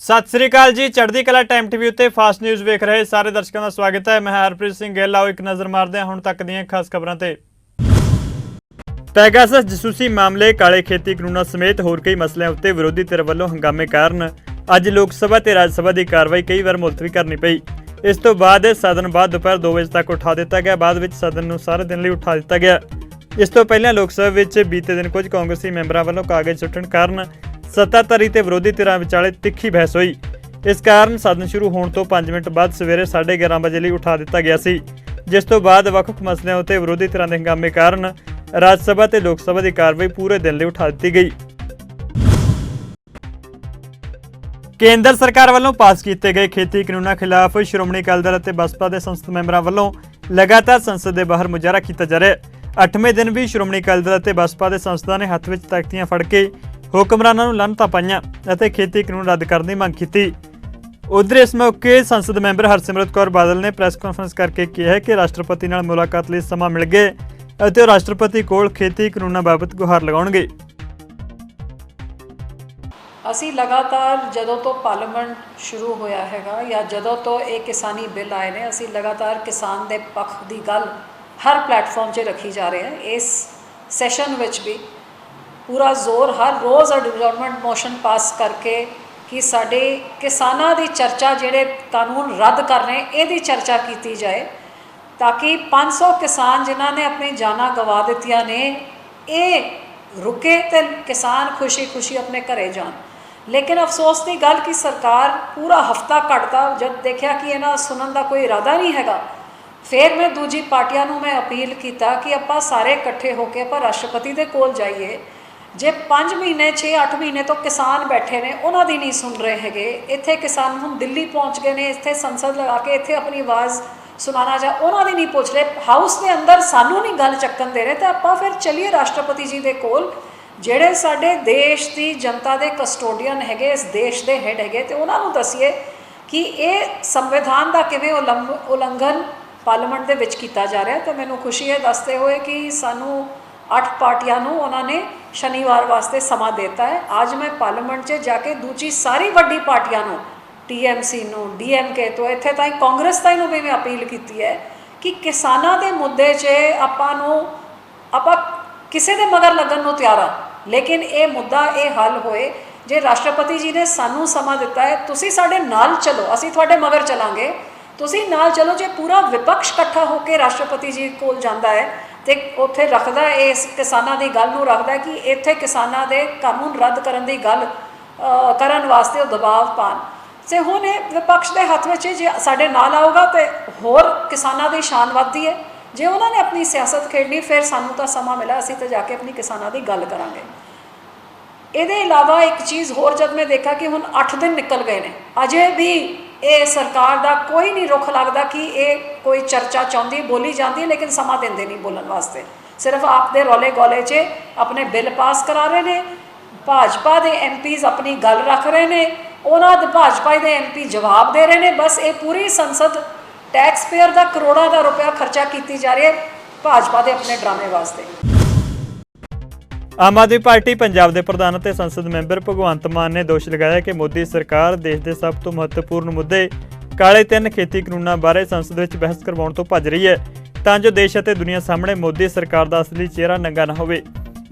सत श्री अकाल जी, चढ़ती कला टाइम टीवी उत्ते फास्ट न्यूज़ वेख रहे सारे दर्शकों का स्वागत है। मैं हरप्रीत सिंह गिल। आओ एक नज़र मारते हैं हुण तक दीआं खास खबरां ते। पैगासस जसूसी मामले, काले खेती कानूनां समेत होर कई मसलिਆਂ उत्ते विरोधी धिर ਵੱਲੋਂ हंगामे कारण ਅੱਜ लोक सभा ते राज सभा की कार्रवाई कई बार मुलतवी करनी पई। इस तो बाद सदन बाद दोपहर 2 बजे तक उठा दिता गया। बाद विच सदन नूं सारे दिन लई उठा दिता गया। इस तो पहलां लोक सभा विच बीते दिन कुछ कांग्रेसी मैंबरां ਵੱਲੋਂ कागज सुट्टण कारण सत्ताधारी ते विरोधी धिरां विचाले तिखी बहस हुई। इस कारण सदन शुरू होने तो 5 मिनट बाद सवेरे 11:30 बजे लिए उठा दिता गया सी, जिस तो बाद वख-वख मसलिਆਂ उत्ते विरोधी धिरां दे हंगामे कारण राज सभा ते लोक सभा की कार्रवाई पूरे दिन लिए उठा दी गई। केंद्र सरकार वालों पास किए गए खेती कानूनों खिलाफ श्रोमणी अकाली दल ते बसपा के संसद मैंबरों वालों लगातार संसद के बाहर मुजाहरा किया जा रहा है। 8वें दिन भी श्रोमणी अकाली दल ते बसपा के संसदां ने हत्थ विच तख्तियां फड़ के हुक्मरानां नूं लानतां पाईआं अते खेती कानून रद्द करने की मंग की। उधर इस मौके संसद मैंबर हरसिमरत कौर बादल ने प्रेस कॉन्फ्रेंस करके कहा कि राष्ट्रपति नाल मुलाकात लई समा मिल गया अते राष्ट्रपति कोल खेती कानूनों बाबत गुहार लगाउणगे। ਅਸੀਂ ਲਗਾਤਾਰ ਜਦੋਂ ਤੋਂ ਪਾਰਲੀਮੈਂਟ ਸ਼ੁਰੂ ਹੋਇਆ ਹੈਗਾ ਜਾਂ ਜਦੋਂ ਤੋਂ ਇਹ ਕਿਸਾਨੀ ਬਿੱਲ ਆਏ ਨੇ, ਅਸੀਂ ਲਗਾਤਾਰ ਕਿਸਾਨ ਦੇ ਪੱਖ ਦੀ ਗੱਲ ਹਰ ਪਲੇਟਫਾਰਮ 'ਤੇ ਰੱਖੀ ਜਾ ਰਹੇ ਹਾਂ। ਇਸ ਸੈਸ਼ਨ ਵਿੱਚ ਵੀ ਪੂਰਾ ਜ਼ੋਰ ਹਰ ਰੋਜ਼ ਅਡਜਰਨਮੈਂਟ ਮੋਸ਼ਨ ਪਾਸ ਕਰਕੇ ਕਿ ਸਾਡੇ ਕਿਸਾਨਾਂ ਦੀ ਚਰਚਾ, ਜਿਹੜੇ ਕਾਨੂੰਨ ਰੱਦ ਕਰ ਰਹੇ ਇਹਦੀ ਚਰਚਾ ਕੀਤੀ ਜਾਏ ਤਾਂ ਕਿ 500 ਕਿਸਾਨ ਜਿਨ੍ਹਾਂ ਨੇ ਆਪਣੀ ਜਾਨਾਂ ਗਵਾ ਦਿੱਤੀਆਂ ਨੇ ਇਹ ਰੁਕੇ ਤੇ ਕਿਸਾਨ ਖੁਸ਼ੀ ਖੁਸ਼ੀ ਆਪਣੇ ਘਰੇ ਜਾਣ। लेकिन अफसोस की गल कि सरकार पूरा हफ्ता कटता जब देखा कि इन्हां सुनन का कोई इरादा नहीं हैगा, फिर मैं दूजी पार्टियां नूं मैं अपील किया कि आपां सारे इकट्ठे होकर आपां राष्ट्रपति दे कोल जाइए। जे 5 महीने 6-8 महीने तो किसान बैठे ने, उन्हां दी नहीं सुन रहे हैगे। इत्थे किसान हुण दिल्ली पहुँच गए ने, इत्थे संसद लगा के इत्थे अपनी आवाज़ सुनाना चाह, उन्हां दी नहीं पुछ रहे। हाउस के अंदर सानू नहीं गल चक्कन दे रहे, तो आपां फिर चलीए राष्ट्रपति जी दे कोल, ਜਿਹੜੇ ਸਾਡੇ ਦੇਸ਼ ਦੀ ਜਨਤਾ ਦੇ ਕਸਟੋਡੀਅਨ ਹੈਗੇ, ਇਸ ਦੇਸ਼ ਦੇ ਹੈਡ ਹੈਗੇ, ਤੇ ਉਹਨਾਂ ਨੂੰ ਦੱਸੀਏ ਕਿ ਇਹ ਸੰਵਿਧਾਨ ਦਾ ਕਿਵੇਂ ਉਲੰਘਣ ਪਾਰਲੀਮੈਂਟ ਦੇ ਵਿੱਚ ਕੀਤਾ ਜਾ ਰਿਹਾ। ਤੇ ਮੈਨੂੰ ਖੁਸ਼ੀ ਹੈ ਦੱਸਦੇ ਹੋਏ ਕਿ ਸਾਨੂੰ 8 ਪਾਰਟੀਆਂ ਨੂੰ ਉਹਨਾਂ ਨੇ ਸ਼ਨੀਵਾਰ ਵਾਸਤੇ ਸਮਾਂ ਦਿੱਤਾ ਹੈ। ਅੱਜ ਮੈਂ ਪਾਰਲੀਮੈਂਟ 'ਚ ਜਾ ਕੇ ਦੂਜੀ ਸਾਰੀ ਵੱਡੀ ਪਾਰਟੀਆਂ ਨੂੰ, TMC ਨੂੰ, DMK ਤੋਂ ਇੱਥੇ ਤਾਈਂ ਕਾਂਗਰਸ ਤਾਈਂ ਨੂੰ ਵੀ ਮੈਂ ਅਪੀਲ ਕੀਤੀ ਹੈ ਕਿ ਕਿਸਾਨਾਂ ਦੇ ਮੁੱਦੇ 'ਚ ਆਪਾਂ ਕਿਸੇ ਦੇ ਮਗਰ ਲੱਗਣ ਨੂੰ ਤਿਆਰ ਹਾਂ, लेकिन ये मुद्दा ये हल होए जे राष्ट्रपति जी ने सानू समा दिता है, तुसी साडे नाल चलो, असी तुहाडे मगर चलांगे, तुसी नाल चलो। जे पूरा विपक्ष इकट्ठा होकर राष्ट्रपति जी कोल जांदा है तो उत्थे रखदा है इस किसानां दी गल नूं रखदा है कि इत्थे किसानां दे कानून रद्द करन दी गल करन वास्ते दबाव पान ते हुण विपक्ष के हत्थ विच जे साडे नाल आऊगा तो होर किसानां दी शान वधदी है। जे उन्होंने अपनी सियासत खेडनी फिर सानू तो समा मिला, असी तो जाके अपनी किसानों की गल करांगे। ये अलावा एक चीज़ होर, जब मैं देखा कि हुण 8 दिन निकल गए हैं, अजे भी ये सरकार का कोई नहीं रुख लगता कि ये कोई चर्चा चाहती, बोली जाती, लेकिन समा देंदे नहीं बोलने वास्ते। सिर्फ आपदे रौले गौले च अपने बिल पास करा रहे हैं, भाजपा के MPs अपनी गल रख रहे हैं, उन्होंने भाजपा के MP जवाब दे रहे हैं। बस ये पूरी संसद टैक्स पेयर का करोड़ों का रुपया खर्चा की जा रही है भाजपा के अपने ड्रामे वास्ते। आम आदमी पार्टी पंजाब के प्रधान और संसद मैंबर भगवंत मान ने दोष लगाया कि मोदी सरकार देश के सब तो महत्वपूर्ण मुद्दे काले 3 खेती कानूनों बारे संसद में बहस करवाने तो भज रही है, तां जो देश और दुनिया सामने मोदी सरकार का असली चेहरा नंगा ना होवे।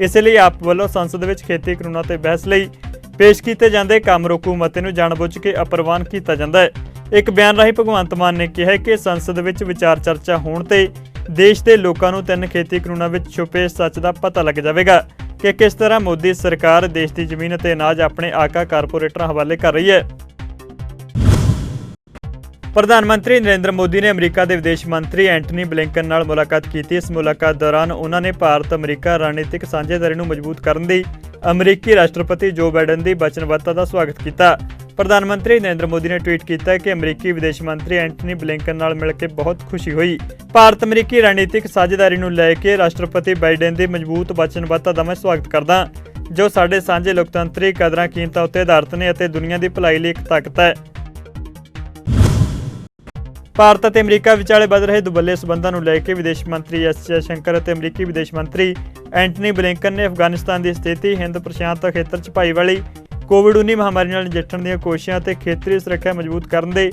इसलिए आप वालों संसद में खेती कानूनों ते बहस लई पेश किए जाते काम रोकू मते नूं जाणबुੱਝ के अप्रवान किया जाता है। एक बयान राही भगवंत मान ने कहा कि संसद विच विचार चर्चा होने ते देश के लोगों नूं 3 खेती कानूनों विच छुपे सच का पता लग जाएगा कि किस तरह मोदी सरकार देश की जमीन ते अनाज अपने आका कारपोरेटर हवाले कर रही है। प्रधानमंत्री नरेंद्र मोदी ने अमरीका के विदेश मंत्री एंटनी ब्लिंकन नाल मुलाकात की। इस मुलाकात दौरान उन्होंने भारत अमरीका रणनीतिक साझेदारी नूं मजबूत करने दी अमरीकी राष्ट्रपति जो बाइडन की वचनबद्धता का स्वागत किया। प्रधानमंत्री नरेंद्र मोदी ने ट्वीट किया कि अमरीकी विदेश मंत्री एंटनी ब्लिंकन नाल मिलकर बहुत खुशी हुई। भारत अमरीकी रणनीतिक साझेदारी नूं लैके राष्ट्रपति बाइडन की मजबूत वचनबद्धता का मैं स्वागत करदा, जो साडे सांझे लोकतंत्री कदरां कीमतां उत्ते आधारित ने अते दुनिया की भलाई लई एक ताकत है। भारत और अमरीका विचाले बढ़ रहे दुबले संबंधों को लैके विदेश मंत्री एस जयशंकर और अमरीकी विदेश मंत्री एंटनी ब्लिंकन ने अफगानिस्तान की स्थिति, हिंद प्रशांत खेत्र च भाईवाली, ਕੋਵਿਡ-19 ਮਹਾਮਾਰੀ ਨਾਲ ਨਜਿੱਠਣ ਦੀਆਂ ਕੋਸ਼ਿਸ਼ਾਂ ਅਤੇ ਖੇਤਰੀ ਸੁਰੱਖਿਆ ਮਜ਼ਬੂਤ ਕਰਨ ਦੇ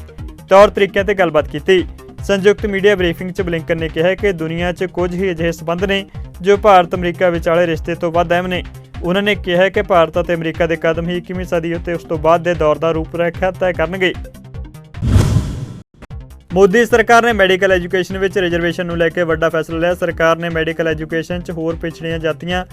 ਤੌਰ ਤਰੀਕਿਆਂ ਤੇ ਗੱਲਬਾਤ ਕੀਤੀ। ਸੰਯੁਕਤ ਮੀਡੀਆ ਬਰੀਫਿੰਗ 'ਚ ਬਲਿੰਕਨ ਨੇ ਕਿਹਾ ਕਿ ਦੁਨੀਆ 'ਚ ਕੁਝ ਹੀ ਅਜਿਹੇ ਸਬੰਧ ਨੇ ਜੋ ਭਾਰਤ ਅਮਰੀਕਾ ਵਿਚਾਲੇ ਰਿਸ਼ਤੇ ਤੋਂ ਵੱਧ ਅਹਿਮ ਨੇ। ਉਹਨਾਂ ਨੇ ਕਿਹਾ ਕਿ ਭਾਰਤ ਅਤੇ ਅਮਰੀਕਾ ਦੇ ਕਦਮ ਹੀ 21ਵੀਂ ਸਦੀ ਅਤੇ ਉਸ ਤੋਂ ਬਾਅਦ ਦੇ ਦੌਰ ਦਾ ਰੂਪ-ਰੇਖਾ ਤੈਅ ਕਰਨਗੇ। ਮੋਦੀ ਸਰਕਾਰ ਨੇ ਮੈਡੀਕਲ ਐਜੂਕੇਸ਼ਨ ਵਿੱਚ ਰਿਜ਼ਰਵੇਸ਼ਨ ਨੂੰ ਲੈ ਕੇ ਵੱਡਾ ਫੈਸਲਾ ਲਿਆ। ਸਰਕਾਰ ਨੇ ਮੈਡੀਕਲ ਐਜੂਕੇਸ਼ਨ 'ਚ ਹੋਰ ਪਿਛੜੀਆਂ ਜਾਤੀਆਂ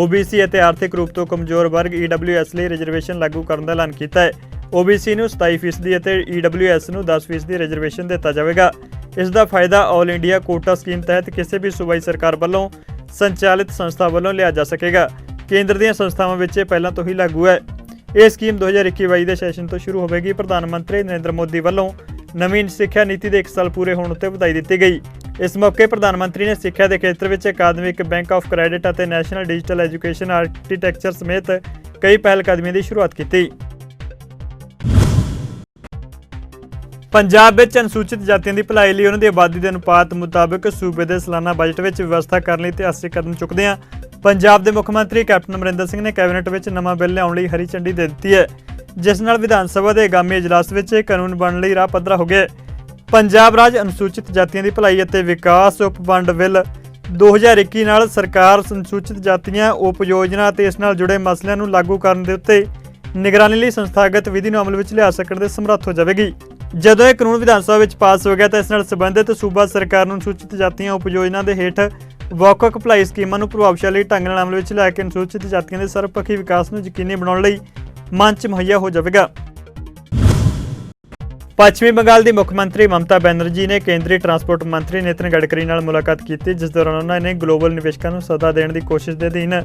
OBC ਅਤੇ ਆਰਥਿਕ ਰੂਪ ਤੋਂ ਕਮਜ਼ੋਰ ਵਰਗ EWS ਲਈ ਰਿਜ਼ਰਵੇਸ਼ਨ ਲਾਗੂ ਕਰਨ ਦਾ ਐਲਾਨ ਕੀਤਾ ਹੈ। OBC ਨੂੰ 27% ਅਤੇ EWS ਨੂੰ 10% ਰਿਜ਼ਰਵੇਸ਼ਨ ਦਿੱਤਾ ਜਾਵੇਗਾ। ਇਸ ਦਾ ਫਾਇਦਾ ਆਲ ਇੰਡੀਆ ਕੋਟਾ ਸਕੀਮ ਤਹਿਤ ਕਿਸੇ ਵੀ ਸੂਬਾਈ ਸਰਕਾਰ ਵੱਲੋਂ ਸੰਚਾਲਿਤ ਸੰਸਥਾ ਵੱਲੋਂ ਲਿਆ ਜਾ ਸਕੇਗਾ। ਕੇਂਦਰ ਦੀਆਂ ਸੰਸਥਾਵਾਂ ਵਿੱਚ ਇਹ ਪਹਿਲਾਂ ਤੋਂ ਹੀ ਲਾਗੂ ਹੈ। ਇਹ ਸਕੀਮ 2021-22 ਦੇ ਸੈਸ਼ਨ ਤੋਂ ਸ਼ੁਰੂ ਹੋਵੇਗੀ। ਪ੍ਰਧਾਨ ਮੰਤਰੀ ਨਰਿੰਦਰ ਮੋਦੀ ਵੱਲੋਂ ਨਵੀਂ ਸਿੱਖਿਆ ਨੀਤੀ ਦੇ 1 ਸਾਲ ਪੂਰੇ ਹੋਣ ਉੱਤੇ ਵਧਾਈ ਦਿੱਤੀ ਗਈ। ਇਸ ਮੌਕੇ ਪ੍ਰਧਾਨ ਮੰਤਰੀ ਨੇ ਸਿੱਖਿਆ ਦੇ ਖੇਤਰ ਵਿੱਚ ਅਕਾਦਮਿਕ ਬੈਂਕ ਆਫ ਕ੍ਰੈਡਿਟ ਅਤੇ ਨੈਸ਼ਨਲ ਡਿਜੀਟਲ ਐਜੂਕੇਸ਼ਨ ਆਰਕੀਟੈਕਚਰ ਸਮੇਤ ਕਈ ਪਹਿਲਕਦਮੀਆਂ ਦੀ ਸ਼ੁਰੂਆਤ ਕੀਤੀ। ਪੰਜਾਬ ਵਿੱਚ ਅਨੁਸੂਚਿਤ ਜਾਤੀਆਂ ਦੀ ਭਲਾਈ ਲਈ ਉਹਨਾਂ ਦੀ ਆਬਾਦੀ ਦੇ ਅਨੁਪਾਤ ਮੁਤਾਬਕ ਸੂਬੇ ਦੇ ਸਾਲਾਨਾ ਬਜਟ ਵਿੱਚ ਵਿਵਸਥਾ ਕਰਨ ਲਈ ਇਤਿਹਾਸਿਕ ਕਦਮ ਚੁੱਕਦਿਆਂ ਪੰਜਾਬ ਦੇ ਮੁੱਖ ਮੰਤਰੀ ਕੈਪਟਨ ਅਮਰਿੰਦਰ ਸਿੰਘ ਨੇ ਕੈਬਨਿਟ ਵਿੱਚ ਨਵਾਂ ਬਿੱਲ ਲਿਆਉਣ ਲਈ ਹਰੀ ਝੰਡੀ ਦੇ ਦਿੱਤੀ ਹੈ, ਜਿਸ ਨਾਲ ਵਿਧਾਨ ਸਭਾ ਦੇ ਆਗਾਮੀ ਇਜਲਾਸ ਵਿੱਚ ਇਹ ਕਾਨੂੰਨ ਬਣਨ ਲਈ ਰਾਹ ਪੱਧਰਾ ਹੋ ਗਿਆ। ਪੰਜਾਬ ਰਾਜ ਅਨੁਸੂਚਿਤ ਜਾਤੀਆਂ ਦੀ ਭਲਾਈ ਅਤੇ ਵਿਕਾਸ ਉਪ ਵੰਡ ਬਿੱਲ 2021 ਨਾਲ ਸਰਕਾਰ ਅਨੁਸੂਚਿਤ ਜਾਤੀਆਂ ਉਪ ਯੋਜਨਾ ਅਤੇ ਇਸ ਨਾਲ ਜੁੜੇ ਮਸਲਿਆਂ ਨੂੰ ਲਾਗੂ ਕਰਨ ਦੇ ਉੱਤੇ ਨਿਗਰਾਨੀ ਲਈ ਸੰਸਥਾਗਤ ਵਿਧੀ ਨੂੰ ਅਮਲ ਵਿੱਚ ਲਿਆ ਸਕਣ ਦੇ ਸਮਰੱਥ ਹੋ ਜਾਵੇਗੀ। ਜਦੋਂ ਇਹ ਕਾਨੂੰਨ ਵਿਧਾਨ ਸਭਾ ਵਿੱਚ ਪਾਸ ਹੋ ਗਿਆ ਤਾਂ ਇਸ ਨਾਲ ਸੰਬੰਧਿਤ ਸੂਬਾ ਸਰਕਾਰ ਨੂੰ ਅਨੁਸੂਚਿਤ ਜਾਤੀਆਂ ਉਪ ਯੋਜਨਾ ਦੇ ਹੇਠ ਵੱਖ-ਵੱਖ ਭਲਾਈ ਸਕੀਮਾਂ ਨੂੰ ਪ੍ਰਭਾਵਸ਼ਾਲੀ ਢੰਗ ਨਾਲ ਅਮਲ ਵਿੱਚ ਲਿਆ ਕੇ ਅਨੁਸੂਚਿਤ ਜਾਤੀਆਂ ਦੇ ਸਰਬਪੱਖੀ ਵਿਕਾਸ ਨੂੰ ਯਕੀਨੀ ਬਣਾਉਣ ਲਈ ਮੰਚ ਮੁਹੱਈਆ ਹੋ ਜਾਵੇਗਾ। ਪੱਛਮੀ ਬੰਗਾਲ ਦੀ ਮੁੱਖ ਮੰਤਰੀ ਮਮਤਾ ਬੈਨਰਜੀ ਨੇ ਕੇਂਦਰੀ ਟਰਾਂਸਪੋਰਟ ਮੰਤਰੀ ਨਿਤਿਨ ਗਡਕਰੀ ਨਾਲ ਮੁਲਾਕਾਤ ਕੀਤੀ, ਜਿਸ ਦੌਰਾਨ ਉਹਨਾਂ ਨੇ ਗਲੋਬਲ ਨਿਵੇਸ਼ਕਾਂ ਨੂੰ ਸੱਦਾ ਦੇਣ ਦੀ ਕੋਸ਼ਿਸ਼ ਦੇ ਅਧੀਨ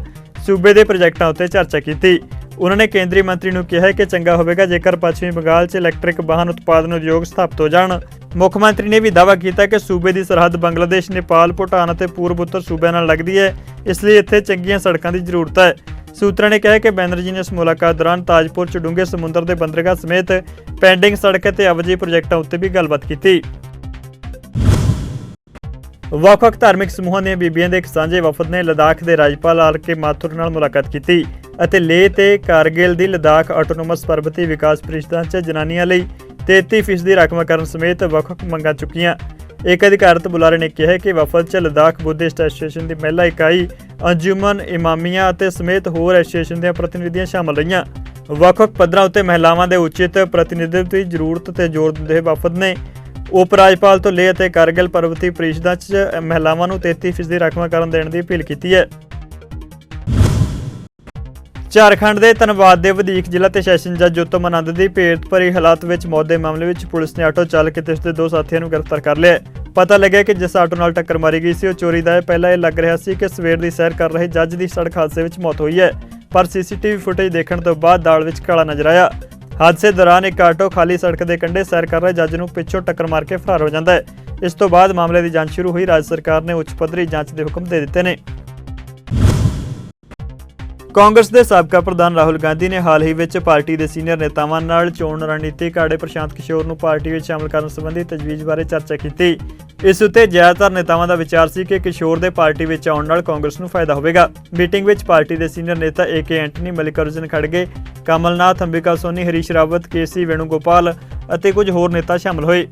ਸੂਬੇ ਦੇ ਪ੍ਰੋਜੈਕਟਾਂ ਉੱਤੇ ਚਰਚਾ ਕੀਤੀ। ਉਹਨਾਂ ਨੇ ਕੇਂਦਰੀ ਮੰਤਰੀ ਨੂੰ ਕਿਹਾ ਕਿ ਚੰਗਾ ਹੋਵੇਗਾ ਜੇਕਰ ਪੱਛਮੀ ਬੰਗਾਲ 'ਚ ਇਲੈਕਟ੍ਰਿਕ ਵਾਹਨ ਉਤਪਾਦਨ ਉਦਯੋਗ ਸਥਾਪਿਤ ਹੋ ਜਾਣ। ਮੁੱਖ ਮੰਤਰੀ ਨੇ ਵੀ ਦਾਅਵਾ ਕੀਤਾ ਕਿ ਸੂਬੇ ਦੀ ਸਰਹੱਦ ਬੰਗਲਾਦੇਸ਼, ਨੇਪਾਲ, ਭੂਟਾਨ ਅਤੇ ਪੂਰਬ ਉੱਤਰ ਸੂਬਿਆਂ ਨਾਲ ਲੱਗਦੀ ਹੈ, ਇਸ ਲਈ ਇੱਥੇ ਚੰਗੀਆਂ ਸੜਕਾਂ ਦੀ ਜ਼ਰੂਰਤ ਹੈ। ਸੂਤਰਾਂ ਨੇ ਕਿਹਾ ਕਿ ਬੈਨਰਜੀ ਨੇ ਇਸ ਮੁਲਾਕਾਤ ਦੌਰਾਨ ਤਾਜਪੁਰ 'ਚ ਡੂੰਘੇ ਸਮੁੰਦਰ ਦੇ ਬੰਦਰਗਾਹ ਸਮੇਤ ਪੈਂਡਿੰਗ ਸੜਕ ਅਤੇ ਆਵਾਜਾਈ ਪ੍ਰੋਜੈਕਟਾਂ ਉੱਤੇ ਵੀ ਗੱਲਬਾਤ ਕੀਤੀ। ਵੱਖ-ਵੱਖ ਧਾਰਮਿਕ ਸਮੂਹਾਂ ਦੀਆਂ ਬੀਬੀਆਂ ਦੇ ਇੱਕ ਸਾਂਝੇ ਵਫਦ ਨੇ ਲਦਾਖ ਦੇ ਰਾਜਪਾਲ ਆਰ.ਕੇ ਮਾਥੁਰ ਨਾਲ ਮੁਲਾਕਾਤ ਕੀਤੀ ਅਤੇ ਲੇਹ ਤੇ ਕਾਰਗਿਲ ਦੀ ਲਦਾਖ ਆਟੋਨੋਮਸ ਪਰਬਤੀ ਵਿਕਾਸ ਪ੍ਰੀਸ਼ਦਾਂ 'ਚ ਜਨਾਨੀਆਂ ਲਈ 33% ਰਾਖਵਾਂਕਰਨ ਸਮੇਤ ਵੱਖ-ਵੱਖ ਮੰਗਾਂ ਚੁੱਕੀਆਂ। ਇੱਕ ਅਧਿਕਾਰਤ ਬੁਲਾਰੇ ਨੇ ਕਿਹਾ ਕਿ ਵਫਦ 'ਚ ਲਦਾਖ ਬੁੱਧਿਸਟ ਐਸੋਸੀਏਸ਼ਨ ਦੀ ਮਹਿਲਾ ਇਕਾਈ, ਅੰਜੁਮਨ ਇਮਾਮੀਆਂ ਅਤੇ ਸਮੇਤ ਹੋਰ ਐਸੋਸੀਏਸ਼ਨ ਦੀਆਂ ਪ੍ਰਤੀਨਿਧੀਆਂ ਸ਼ਾਮਲ ਰਹੀਆਂ। ਵੱਖ-ਵੱਖ ਪੱਧਰਾਂ ਉੱਤੇ ਮਹਿਲਾਵਾਂ ਦੇ ਉਚਿਤ ਪ੍ਰਤੀਨਿਧਿਤਵ ਦੀ ਜ਼ਰੂਰਤ ਤੇ ਜ਼ੋਰ ਦਿੰਦੇ ਵਫਦ ਨੇ ਉਪ ਰਾਜਪਾਲ ਤੋਂ ਲੇਹ ਅਤੇ ਕਾਰਗਿਲ ਪਰਬਤੀ ਪ੍ਰੀਸ਼ਦਾਂ 'ਚ ਮਹਿਲਾਵਾਂ ਨੂੰ 33% ਰਾਖਵਾਂਕਰਨ ਦੇਣ ਦੀ ਅਪੀਲ ਕੀਤੀ ਹੈ। ਝਾਰਖੰਡ ਦੇ ਧਨਬਾਦ ਦੇ ਵਧੀਕ ਜ਼ਿਲ੍ਹਾ ਤੇ ਸੈਸ਼ਨ ਜੱਜ ਉੱਤਮ ਆਨੰਦ ਦੀ ਭੇਤ ਭਰੀ ਹਾਲਾਤ ਵਿੱਚ ਮੌਤ ਦੇ ਮਾਮਲੇ ਵਿੱਚ ਪੁਲਿਸ ਨੇ ਆਟੋ ਚਾਲਕ ਅਤੇ ਉਸਦੇ 2 ਸਾਥੀਆਂ ਨੂੰ ਗ੍ਰਿਫਤਾਰ ਕਰ ਲਿਆ। ਪਤਾ ਲੱਗਿਆ ਕਿ ਜਿਸ ਆਟੋ ਨਾਲ ਟੱਕਰ ਮਾਰੀ ਗਈ ਸੀ ਉਹ ਚੋਰੀ ਦਾ ਹੈ। ਪਹਿਲਾਂ ਇਹ ਲੱਗ ਰਿਹਾ ਸੀ ਕਿ ਸਵੇਰ ਦੀ ਸੈਰ ਕਰ ਰਹੇ ਜੱਜ ਦੀ ਸੜਕ ਹਾਦਸੇ ਵਿੱਚ ਮੌਤ ਹੋਈ ਹੈ, ਪਰ CCTV ਫੁਟੇਜ ਦੇਖਣ ਤੋਂ ਬਾਅਦ ਦਾਲ ਵਿੱਚ ਕਾਲਾ ਨਜ਼ਰ ਆਇਆ। ਹਾਦਸੇ ਦੌਰਾਨ ਇੱਕ ਆਟੋ ਖਾਲੀ ਸੜਕ ਦੇ ਕੰਢੇ ਸੈਰ ਕਰ ਰਹੇ ਜੱਜ ਨੂੰ ਪਿੱਛੋਂ ਟੱਕਰ ਮਾਰ ਕੇ ਫਰਾਰ ਹੋ ਜਾਂਦਾ ਹੈ। ਇਸ ਤੋਂ ਬਾਅਦ ਮਾਮਲੇ ਦੀ ਜਾਂਚ ਸ਼ੁਰੂ ਹੋਈ। ਰਾਜ ਸਰਕਾਰ ਨੇ ਉੱਚ ਪੱਧਰੀ ਜਾਂਚ ਦੇ ਹੁਕਮ ਦੇ ਦਿੱਤੇ ਨੇ। ਕਾਂਗਰਸ ਦੇ ਸਾਬਕਾ ਪ੍ਰਧਾਨ ਰਾਹੁਲ ਗਾਂਧੀ ਨੇ ਹਾਲ ਹੀ ਵਿੱਚ ਪਾਰਟੀ ਦੇ ਸੀਨੀਅਰ ਨੇਤਾਵਾਂ ਨਾਲ ਚੋਣ ਰਣਨੀਤੀ ਘਾੜੇ ਪ੍ਰਸ਼ਾਂਤ ਕਿਸ਼ੋਰ ਨੂੰ ਪਾਰਟੀ ਵਿੱਚ ਸ਼ਾਮਲ ਕਰਨ ਸੰਬੰਧੀ ਤਜਵੀਜ਼ ਬਾਰੇ ਚਰਚਾ ਕੀਤੀ। ਇਸ ਉੱਤੇ ਜ਼ਿਆਦਾਤਰ ਨੇਤਾਵਾਂ ਦਾ ਵਿਚਾਰ ਸੀ ਕਿ ਕਿਸ਼ੋਰ ਦੇ ਪਾਰਟੀ ਵਿੱਚ ਆਉਣ ਨਾਲ ਕਾਂਗਰਸ ਨੂੰ ਫਾਇਦਾ ਹੋਵੇਗਾ। ਮੀਟਿੰਗ ਵਿੱਚ ਪਾਰਟੀ ਦੇ ਸੀਨੀਅਰ ਨੇਤਾ AK ਐਂਟਨੀ, ਮਲਿਕਾਰਜੁਨ ਖੜਗੇ, ਕਮਲਨਾਥ, ਅੰਬਿਕਾ ਸੋਨੀ, ਹਰੀਸ਼ ਰਾਵਤ, KC ਵੇਣੁਗੋਪਾਲ ਅਤੇ ਕੁਝ ਹੋਰ ਨੇਤਾ ਸ਼ਾਮਲ ਹੋਏ।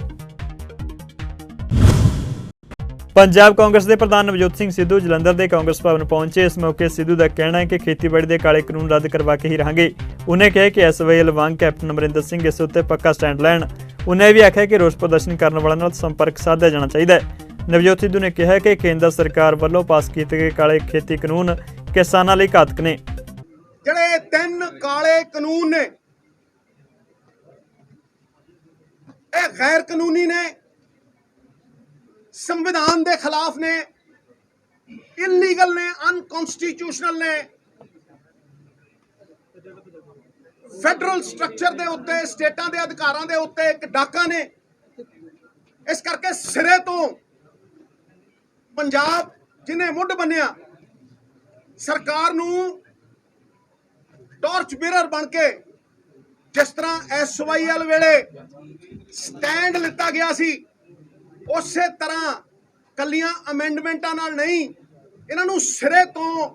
ਪੰਜਾਬ ਕਾਂਗਰਸ ਦੇ ਪ੍ਰਧਾਨ ਨਵਜੋਤ ਸਿੰਘ ਸਿੱਧੂ ਜਲੰਧਰ ਦੇ ਕਾਂਗਰਸ ਭਵਨ ਪਹੁੰਚੇ। ਇਸ ਮੌਕੇ ਸਿੱਧੂ ਦਾ ਕਹਿਣਾ ਹੈ ਕਿ ਖੇਤੀਬਾੜੀ ਦੇ ਕਾਲੇ ਕਾਨੂੰਨ ਰੱਦ ਕਰਵਾ ਕੇ ਹੀ ਰਹਾਂਗੇ। ਉਹਨੇ ਕਿਹਾ ਕਿ SYL ਵਾਂਗ ਕੈਪਟਨ ਅਮਰਿੰਦਰ ਸਿੰਘ ਇਸ ਉੱਤੇ ਪੱਕਾ ਸਟੈਂਡ ਲੈਣ। ਉਹਨੇ ਵੀ ਆਖਿਆ ਕਿ ਰੋਸ ਪ੍ਰਦਰਸ਼ਨ ਕਰਨ ਵਾਲਿਆਂ ਨਾਲ ਸੰਪਰਕ ਸਾਧਿਆ ਜਾਣਾ ਚਾਹੀਦਾ ਹੈ। ਨਵਜੋਤ ਸਿੱਧੂ ਨੇ ਕਿਹਾ ਕਿ ਕੇਂਦਰ ਸਰਕਾਰ ਵੱਲੋਂ ਪਾਸ ਕੀਤੇ ਗਏ ਕਾਲੇ ਖੇਤੀ ਕਾਨੂੰਨ ਕਿਸਾਨਾਂ ਲਈ ਘਾਤਕ ਨੇ। ਜਿਹੜੇ 3 ਕਾਲੇ ਕਾਨੂੰਨ ਨੇ ਇਹ ਗੈਰ ਕਾਨੂੰਨੀ ਨੇ, ਸੰਵਿਧਾਨ ਦੇ ਖਿਲਾਫ ਨੇ, ਇਲੀਗਲ ਨੇ, ਅਨਕਨਸਟੀਟਿਊਸ਼ਨਲ ਨੇ, ਫੈਡਰਲ ਸਟਰਕਚਰ ਦੇ ਉੱਤੇ, ਸਟੇਟਾਂ ਦੇ ਅਧਿਕਾਰਾਂ ਦੇ ਉੱਤੇ ਇੱਕ ਡਾਕਾ ਨੇ। ਇਸ ਕਰਕੇ ਸਿਰੇ ਤੋਂ ਪੰਜਾਬ ਜਿਹਨੇ ਮੁੱਢ ਬੰਨਿਆ, ਸਰਕਾਰ ਨੂੰ ਟਾਰਚ ਬੇਅਰਰ ਬਣ ਕੇ ਜਿਸ ਤਰ੍ਹਾਂ SYL ਵੇਲੇ ਸਟੈਂਡ ਲਿੱਤਾ ਗਿਆ ਸੀ, ਉਸੇ ਤਰ੍ਹਾਂ ਕੱਲੀਆਂ ਅਮੈਂਡਮੈਂਟਾਂ ਨਾਲ ਨਹੀਂ, ਇਹਨਾਂ ਨੂੰ ਸਿਰੇ ਤੋਂ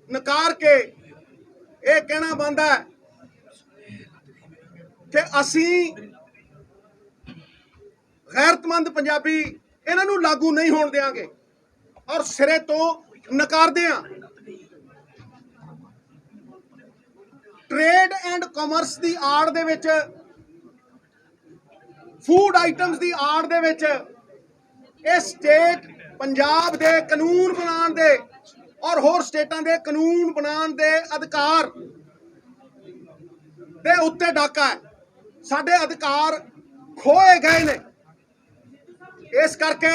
ਨਕਾਰ ਕੇ ਇਹ ਕਹਿਣਾ ਬਣਦਾ ਕਿ ਅਸੀਂ ਗੈਰਤਮੰਦ ਪੰਜਾਬੀ ਇਹਨਾਂ ਨੂੰ ਲਾਗੂ ਨਹੀਂ ਹੋਣ ਦੇਵਾਂਗੇ ਔਰ ਸਿਰੇ ਤੋਂ ਨਕਾਰਦੇ ਹਾਂ। ਟ੍ਰੇਡ ਐਂਡ ਕਾਮਰਸ ਦੀ ਆੜ ਦੇ ਵਿੱਚ, ਫੂਡ ਆਈਟਮਸ ਦੀ ਆੜ ਦੇ ਵਿੱਚ ਇਹ ਸਟੇਟ ਪੰਜਾਬ ਦੇ ਕਾਨੂੰਨ ਬਣਾਉਣ ਦੇ ਔਰ ਹੋਰ ਸਟੇਟਾਂ ਦੇ ਕਾਨੂੰਨ ਬਣਾਉਣ ਦੇ ਅਧਿਕਾਰ ਦੇ ਉੱਤੇ ਡਾਕਾ ਹੈ। ਸਾਡੇ ਅਧਿਕਾਰ ਖੋਏ ਗਏ ਨੇ। ਇਸ ਕਰਕੇ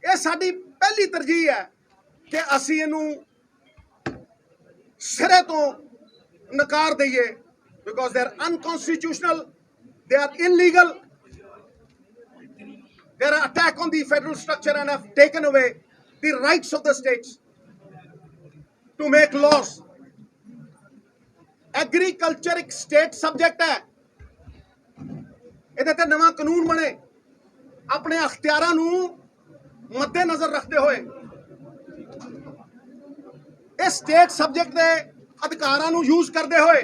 ਇਹ ਸਾਡੀ ਪਹਿਲੀ ਤਰਜੀਹ ਹੈ ਕਿ ਅਸੀਂ ਇਹਨੂੰ ਸਿਰੇ ਤੋਂ ਨਕਾਰ ਦਈਏ, because they are unconstitutional, they are illegal, they are an attack on the federal structure and have taken away the rights of the states to make laws. Agriculture एक state subject है। ਇਹਦੇ ਤੇ ਨਵਾਂ ਕਾਨੂੰਨ ਬਣੇ ਆਪਣੇ ਅਖਤਿਆਰਾਂ ਨੂੰ ਮੱਦੇਨਜ਼ਰ ਰੱਖਦੇ ਹੋਏ, ਇਹ ਸਟੇਟ ਸਬਜੈਕਟ ਦੇ ਅਧਿਕਾਰਾਂ ਨੂੰ ਯੂਜ਼ ਕਰਦੇ ਹੋਏ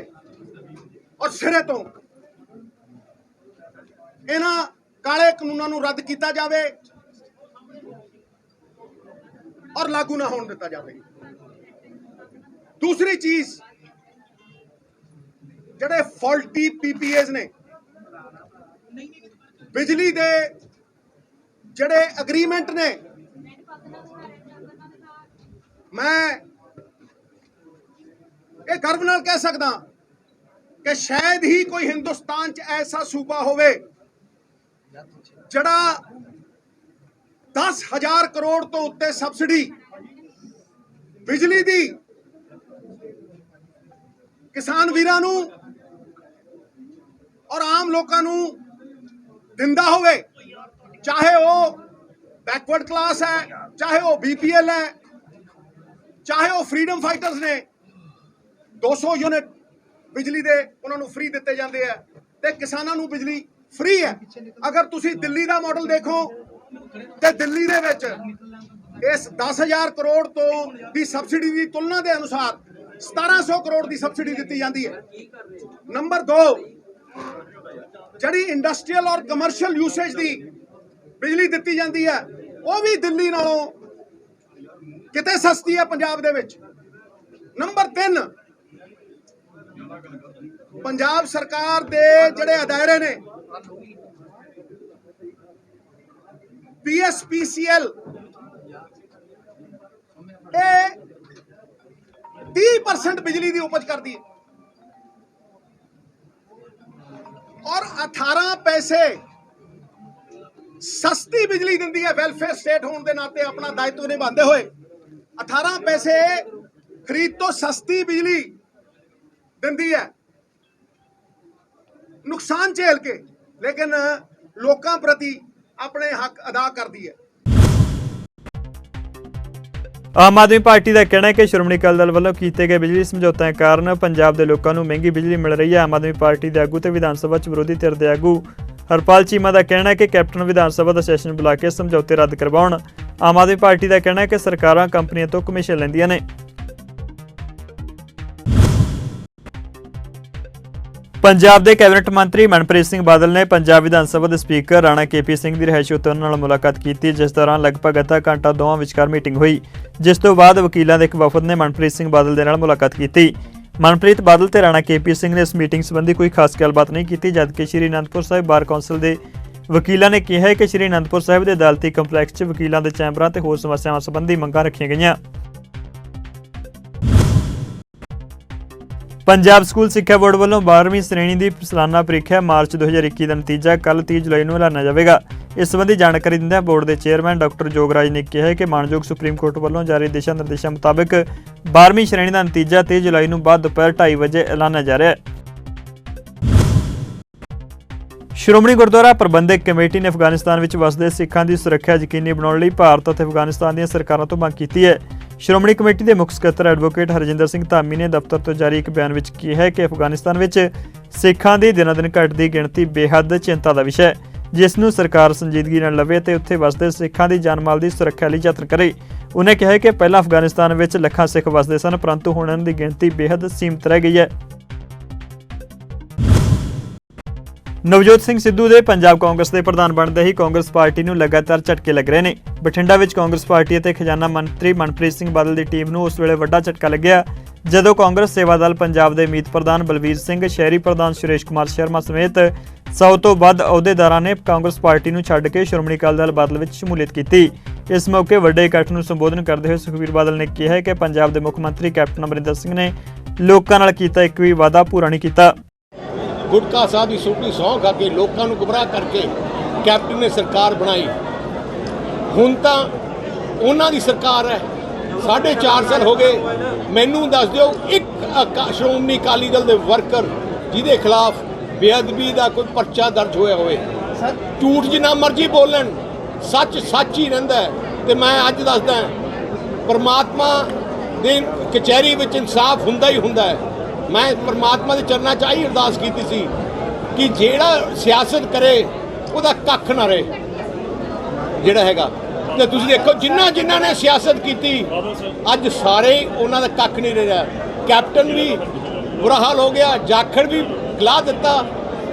ਔਰ ਸਿਰੇ ਤੋਂ ਇਹਨਾਂ ਕਾਲੇ ਕਾਨੂੰਨਾਂ ਨੂੰ ਰੱਦ ਕੀਤਾ ਜਾਵੇ ਔਰ ਲਾਗੂ ਨਾ ਹੋਣ ਦਿੱਤਾ ਜਾਵੇ। ਦੂਸਰੀ ਚੀਜ਼, ਜਿਹੜੇ ਫਾਲਟੀ ਪੀਪੀਏਜ਼ ਨੇ, ਬਿਜਲੀ ਦੇ ਜਿਹੜੇ ਐਗਰੀਮੈਂਟ ਨੇ, ਮੈਂ ਇਹ ਗਰਵ ਨਾਲ ਕਹਿ ਸਕਦਾ ਕਿ ਸ਼ਾਇਦ ਹੀ ਕੋਈ ਹਿੰਦੁਸਤਾਨ 'ਚ ਐਸਾ ਸੂਬਾ ਹੋਵੇ ਜਿਹੜਾ 10,000 ਕਰੋੜ ਤੋਂ ਉੱਤੇ ਸਬਸਿਡੀ ਬਿਜਲੀ ਦੀ ਕਿਸਾਨ ਵੀਰਾਂ ਨੂੰ ਔਰ ਆਮ ਲੋਕਾਂ ਨੂੰ ਦਿੰਦਾ ਹੋਵੇ, ਚਾਹੇ ਉਹ ਬੈਕਵਰਡ ਕਲਾਸ ਹੈ, ਚਾਹੇ ਉਹ BPL ਹੈ, ਚਾਹੇ ਉਹ ਫਰੀडम ਫਾਈਟਰਸ ਨੇ। 200 ਯੂਨਿਟ ਬਿਜਲੀ ਦੇ ਉਹਨਾਂ ਨੂੰ ਫ੍ਰੀ ਦਿੱਤੇ ਜਾਂਦੇ ਆ ਤੇ ਕਿਸਾਨਾਂ ਨੂੰ ਬਿਜਲੀ ਫ੍ਰੀ ਹੈ। ਅਗਰ ਤੁਸੀਂ ਦਿੱਲੀ ਦਾ ਮਾਡਲ ਦੇਖੋ ਤੇ ਦਿੱਲੀ ਦੇ ਵਿੱਚ ਇਸ 10,000 ਕਰੋੜ ਤੋਂ ਦੀ ਸਬਸਿਡੀ ਦੀ ਤੁਲਨਾ ਦੇ ਅਨੁਸਾਰ 1700 ਕਰੋੜ ਦੀ ਸਬਸਿਡੀ ਦਿੱਤੀ ਜਾਂਦੀ ਹੈ। ਨੰਬਰ 2, ਜਿਹੜੀ ਇੰਡਸਟਰੀਅਲ ਔਰ ਕਮਰਸ਼ੀਅਲ ਯੂਸੇਜ ਦੀ ਬਿਜਲੀ ਦਿੱਤੀ ਜਾਂਦੀ ਹੈ ਉਹ ਵੀ ਦਿੱਲੀ ਨਾਲੋਂ ਕਿਤੇ ਸਸਤੀ ਹੈ ਪੰਜਾਬ ਦੇ ਵਿੱਚ। ਨੰਬਰ 3, ਪੰਜਾਬ ਸਰਕਾਰ ਦੇ ਜਿਹੜੇ ਅਦਾਰੇ ਨੇ, PSPCL, ਇਹ 30% ਬਿਜਲੀ ਦੀ ਉਪਜ ਕਰਦੀ ਹੈ ਔਰ 18 ਪੈਸੇ ਸਸਤੀ ਬਿਜਲੀ ਦਿੰਦੀ ਹੈ। ਵੈਲਫੇਅਰ ਸਟੇਟ ਹੋਣ ਦੇ ਨਾਤੇ ਆਪਣਾ ਦਾਇਿਤਵ ਨਿਭਾਉਂਦੇ ਹੋਏ 18 ਪੈਸੇ ਖਰੀਦ ਤੋਂ ਸਸਤੀ ਬਿਜਲੀ ਦਿੰਦੀ ਹੈ, ਨੁਕਸਾਨ ਝੇਲ ਕੇ, ਲੇਕਿਨ ਲੋਕਾਂ ਪ੍ਰਤੀ ਆਪਣੇ ਹੱਕ ਅਦਾ ਕਰਦੀ ਹੈ। ਆਮ ਆਦਮੀ ਪਾਰਟੀ ਦਾ ਕਹਿਣਾ ਹੈ ਕਿ ਸ਼੍ਰੋਮਣੀ ਅਕਾਲੀ ਦਲ ਵੱਲੋਂ ਕੀਤੇ ਗਏ ਬਿਜਲੀ ਸਮਝੌਤਿਆਂ ਕਾਰਨ ਪੰਜਾਬ ਦੇ ਲੋਕਾਂ ਨੂੰ ਮਹਿੰਗੀ ਬਿਜਲੀ ਮਿਲ ਰਹੀ ਹੈ। ਆਮ ਆਦਮੀ ਪਾਰਟੀ ਦੇ ਆਗੂ ਤੇ ਵਿਧਾਨ ਸਭਾ 'ਚ ਵਿਰੋਧੀ ਧਿਰ ਦੇ ਆਗੂ ਹਰਪਾਲ ਚੀਮਾ ਦਾ ਕਹਿਣਾ ਹੈ ਕਿ ਕੈਪਟਨ ਵਿਧਾਨ ਸਭਾ ਦਾ ਸੈਸ਼ਨ ਬੁਲਾ ਕੇ ਸਮਝੌਤੇ ਰੱਦ ਕਰਵਾਉਣ। ਆਮ ਆਦਮੀ ਪਾਰਟੀ ਦਾ ਕਹਿਣਾ ਹੈ ਕਿ ਸਰਕਾਰਾਂ ਕੰਪਨੀਆਂ ਤੋਂ ਕਮਿਸ਼ਨ ਲੈਂਦੀਆਂ ਨੇ। ਪੰਜਾਬ ਦੇ ਕੈਬਨਿਟ ਮੰਤਰੀ ਮਨਪ੍ਰੀਤ ਸਿੰਘ ਬਾਦਲ ਨੇ ਪੰਜਾਬ ਵਿਧਾਨ ਸਭਾ ਦੇ ਸਪੀਕਰ ਰਾਣਾ KP ਸਿੰਘ ਦੀ ਰਿਹਾਇਸ਼ ਉੱਤੇ ਉਹਨਾਂ ਨਾਲ ਮੁਲਾਕਾਤ ਕੀਤੀ, ਜਿਸ ਦੌਰਾਨ ਲਗਭਗ ਅੱਧਾ ਘੰਟਾ ਦੋਵਾਂ ਵਿਚਕਾਰ ਮੀਟਿੰਗ ਹੋਈ, ਜਿਸ ਤੋਂ ਬਾਅਦ ਵਕੀਲਾਂ ਦੇ ਇੱਕ ਵਫਦ ਨੇ ਮਨਪ੍ਰੀਤ ਸਿੰਘ ਬਾਦਲ ਦੇ ਨਾਲ ਮੁਲਾਕਾਤ ਕੀਤੀ। ਮਨਪ੍ਰੀਤ ਬਾਦਲ ਤੇ ਰਾਣਾ KP ਸਿੰਘ ਨੇ ਇਸ ਮੀਟਿੰਗ ਸੰਬੰਧੀ ਕੋਈ ਖਾਸ ਗੱਲਬਾਤ ਨਹੀਂ ਕੀਤੀ, ਜਦਕਿ ਸ਼੍ਰੀ ਅਨੰਦਪੁਰ ਸਾਹਿਬ ਬਾਰ ਕੌਂਸਲ ਦੇ ਵਕੀਲਾਂ ਨੇ ਕਿਹਾ ਹੈ ਕਿ ਸ਼੍ਰੀ ਅਨੰਦਪੁਰ ਸਾਹਿਬ ਦੇ ਅਦਾਲਤੀ ਕੰਪਲੈਕਸ 'ਚ ਵਕੀਲਾਂ ਦੇ ਚੈਂਬਰਾਂ ਤੇ ਹੋਰ ਸਮੱਸਿਆਵਾਂ ਸੰਬੰਧੀ ਮੰਗਾਂ ਰੱਖੀਆਂ ਗਈਆਂ। ਪੰਜਾਬ ਸਕੂਲ ਸਿੱਖਿਆ ਬੋਰਡ ਵੱਲੋਂ 12ਵੀਂ ਸ਼੍ਰੇਣੀ ਦੀ ਸਾਲਾਨਾ ਪ੍ਰੀਖਿਆ ਮਾਰਚ 2021 ਦਾ ਨਤੀਜਾ ਕੱਲ੍ਹ 30 ਜੁਲਾਈ ਨੂੰ ਐਲਾਨਿਆ ਜਾਵੇਗਾ। ਇਸ ਸੰਬੰਧੀ ਜਾਣਕਾਰੀ ਦਿੰਦਿਆਂ ਬੋਰਡ ਦੇ ਚੇਅਰਮੈਨ ਡਾਕਟਰ ਜੋਗਰਾਜ ਨੇ ਕਿਹਾ ਕਿ ਮਾਣਯੋਗ ਸੁਪਰੀਮ ਕੋਰਟ ਵੱਲੋਂ ਜਾਰੀ ਦਿਸ਼ਾ ਨਿਰਦੇਸ਼ਾਂ ਮੁਤਾਬਕ 12ਵੀਂ ਸ਼੍ਰੇਣੀ ਦਾ ਨਤੀਜਾ 30 ਜੁਲਾਈ ਨੂੰ ਬਾਅਦ ਦੁਪਹਿਰ 2:30 ਵਜੇ ਐਲਾਨਿਆ ਜਾ ਰਿਹਾ ਹੈ। ਸ਼੍ਰੋਮਣੀ ਗੁਰਦੁਆਰਾ ਪ੍ਰਬੰਧਕ ਕਮੇਟੀ ਨੇ ਅਫਗਾਨਿਸਤਾਨ ਵਿੱਚ ਵਸਦੇ ਸਿੱਖਾਂ ਦੀ ਸੁਰੱਖਿਆ ਯਕੀਨੀ ਬਣਾਉਣ ਲਈ ਭਾਰਤ ਅਤੇ ਅਫਗਾਨਿਸਤਾਨ ਦੀਆਂ ਸਰਕਾਰਾਂ ਤੋਂ ਮੰਗ ਕੀਤੀ ਹੈ। ਸ਼੍ਰੋਮਣੀ ਕਮੇਟੀ ਦੇ ਮੁੱਖ ਸਕੱਤਰ ਐਡਵੋਕੇਟ ਹਰਜਿੰਦਰ ਸਿੰਘ ਧਾਮੀ ਨੇ ਦਫ਼ਤਰ ਤੋਂ ਜਾਰੀ ਇੱਕ ਬਿਆਨ ਵਿੱਚ ਕਿਹਾ ਹੈ ਕਿ ਅਫਗਾਨਿਸਤਾਨ ਵਿੱਚ ਸਿੱਖਾਂ ਦੀ ਦਿਨੋ-ਦਿਨ ਘਟਦੀ ਗਿਣਤੀ ਬੇਹੱਦ ਚਿੰਤਾ ਦਾ ਵਿਸ਼ਾ ਹੈ, ਜਿਸ ਨੂੰ ਸਰਕਾਰ ਸੰਜੀਦਗੀ ਨਾਲ ਲਵੇ ਅਤੇ ਉੱਥੇ ਵਸਦੇ ਸਿੱਖਾਂ ਦੀ ਜਾਨ-ਮਾਲ ਦੀ ਸੁਰੱਖਿਆ ਲਈ ਯਤਨ ਕਰੇ। ਉਹਨੇ ਕਿਹਾ ਕਿ ਪਹਿਲਾਂ ਅਫਗਾਨਿਸਤਾਨ ਵਿੱਚ ਲੱਖਾਂ ਸਿੱਖ ਵਸਦੇ ਸਨ, ਪਰੰਤੂ ਹੁਣ ਇਹਨਾਂ ਦੀ ਗਿਣਤੀ ਬੇहद ਸੀਮਿਤ ਰਹਿ ਗਈ ਹੈ। ਨਵਜੋਤ ਸਿੰਘ ਸਿੱਧੂ ਦੇ ਪੰਜਾਬ ਕਾਂਗਰਸ ਦੇ ਪ੍ਰਧਾਨ ਬਣਦੇ ਹੀ ਕਾਂਗਰਸ ਪਾਰਟੀ ਨੂੰ ਲਗਾਤਾਰ ਝਟਕੇ ਲੱਗ ਰਹੇ ਨੇ। ਬਠਿੰਡਾ ਵਿੱਚ ਕਾਂਗਰਸ ਪਾਰਟੀ ਅਤੇ ਖਜ਼ਾਨਾ ਮੰਤਰੀ ਮਨਪ੍ਰੀਤ ਸਿੰਘ ਬਾਦਲ ਦੀ ਟੀਮ ਨੂੰ ਉਸ ਵੇਲੇ ਵੱਡਾ ਝਟਕਾ ਲੱਗਿਆ ਜਦੋਂ ਕਾਂਗਰਸ ਸੇਵਾ ਦਲ ਪੰਜਾਬ ਦੇ ਮੀਤ ਪ੍ਰਧਾਨ ਬਲਵੀਰ ਸਿੰਘ, ਸ਼ਹਿਰੀ ਪ੍ਰਧਾਨ ਸੁਰੇਸ਼ ਕੁਮਾਰ ਸ਼ਰਮਾ ਸਮੇਤ 100 ਤੋਂ ਵੱਧ ਅਹੁਦੇਦਾਰਾਂ ਨੇ ਕਾਂਗਰਸ ਪਾਰਟੀ ਨੂੰ ਛੱਡ ਕੇ ਸ਼੍ਰੋਮਣੀ ਅਕਾਲੀ ਦਲ ਬਾਦਲ ਵਿੱਚ ਸ਼ਮੂਲੀਅਤ ਕੀਤੀ। ਇਸ ਮੌਕੇ ਵੱਡੇ ਇਕੱਠ ਨੂੰ ਸੰਬੋਧਨ ਕਰਦੇ ਹੋਏ ਸੁਖਬੀਰ ਬਾਦਲ ਨੇ ਕਿਹਾ ਕਿ ਪੰਜਾਬ ਦੇ ਮੁੱਖ ਮੰਤਰੀ ਕੈਪਟਨ ਅਮਰਿੰਦਰ ਸਿੰਘ ਨੇ ਲੋਕਾਂ ਨਾਲ ਕੀਤਾ ਇੱਕ ਵੀ ਵਾਅਦਾ ਪੂਰਾ ਨਹੀਂ ਕੀਤਾ। ਗੁਟਕਾ ਸਾਹਿਬ ਦੀ ਸੁੱਟੀ ਸਹੁੰ ਖਾ ਕੇ ਲੋਕਾਂ ਨੂੰ ਗੁੰਮਰਾਹ ਕਰਕੇ ਕੈਪਟਨ ਨੇ ਸਰਕਾਰ ਬਣਾਈ। ਹੁਣ ਤਾਂ ਉਹਨਾਂ ਦੀ ਸਰਕਾਰ ਹੈ। 4.5 ਸਾਲ ਹੋ ਗਏ। ਮੈਨੂੰ ਦੱਸ ਦਿਓ ਇੱਕ ਸ਼੍ਰੋਮਣੀ ਅਕਾਲੀ ਦਲ ਦੇ ਵਰਕਰ ਜਿਹਦੇ ਖਿਲਾਫ ਬੇਅਦਬੀ ਦਾ ਕੋਈ ਪਰਚਾ ਦਰਜ ਹੋਇਆ ਹੋਵੇ। ਝੂਠ ਜਿੰਨਾ ਮਰਜ਼ੀ ਬੋਲਣ, ਸੱਚ ਸੱਚ ਹੀ ਰਹਿੰਦਾ। ਤੇ ਮੈਂ ਅੱਜ ਦੱਸਦਾ, ਪਰਮਾਤਮਾ ਦੇ ਕਚਹਿਰੀ ਵਿੱਚ ਇਨਸਾਫ ਹੁੰਦਾ ਹੀ ਹੁੰਦਾ ਹੈ। ਮੈਂ ਪਰਮਾਤਮਾ ਦੇ ਚਰਨਾਂ 'ਚ ਆਹੀ ਅਰਦਾਸ ਕੀਤੀ ਸੀ ਕਿ ਜਿਹੜਾ ਸਿਆਸਤ ਕਰੇ ਉਹਦਾ ਕੱਖ ਨਾ ਰਹੇ ਜਿਹੜਾ ਹੈਗਾ। ਤੇ ਤੁਸੀਂ ਦੇਖੋ ਜਿਨ੍ਹਾਂ ਨੇ ਸਿਆਸਤ ਕੀਤੀ ਅੱਜ ਸਾਰੇ ਉਹਨਾਂ ਦਾ ਕੱਖ ਨਹੀਂ ਰਿਹਾ। ਕੈਪਟਨ ਵੀ ਬੁਰਾ ਹਾਲ ਹੋ ਗਿਆ, ਜਾਖੜ ਵੀ ਗਲਾ ਦਿੱਤਾ,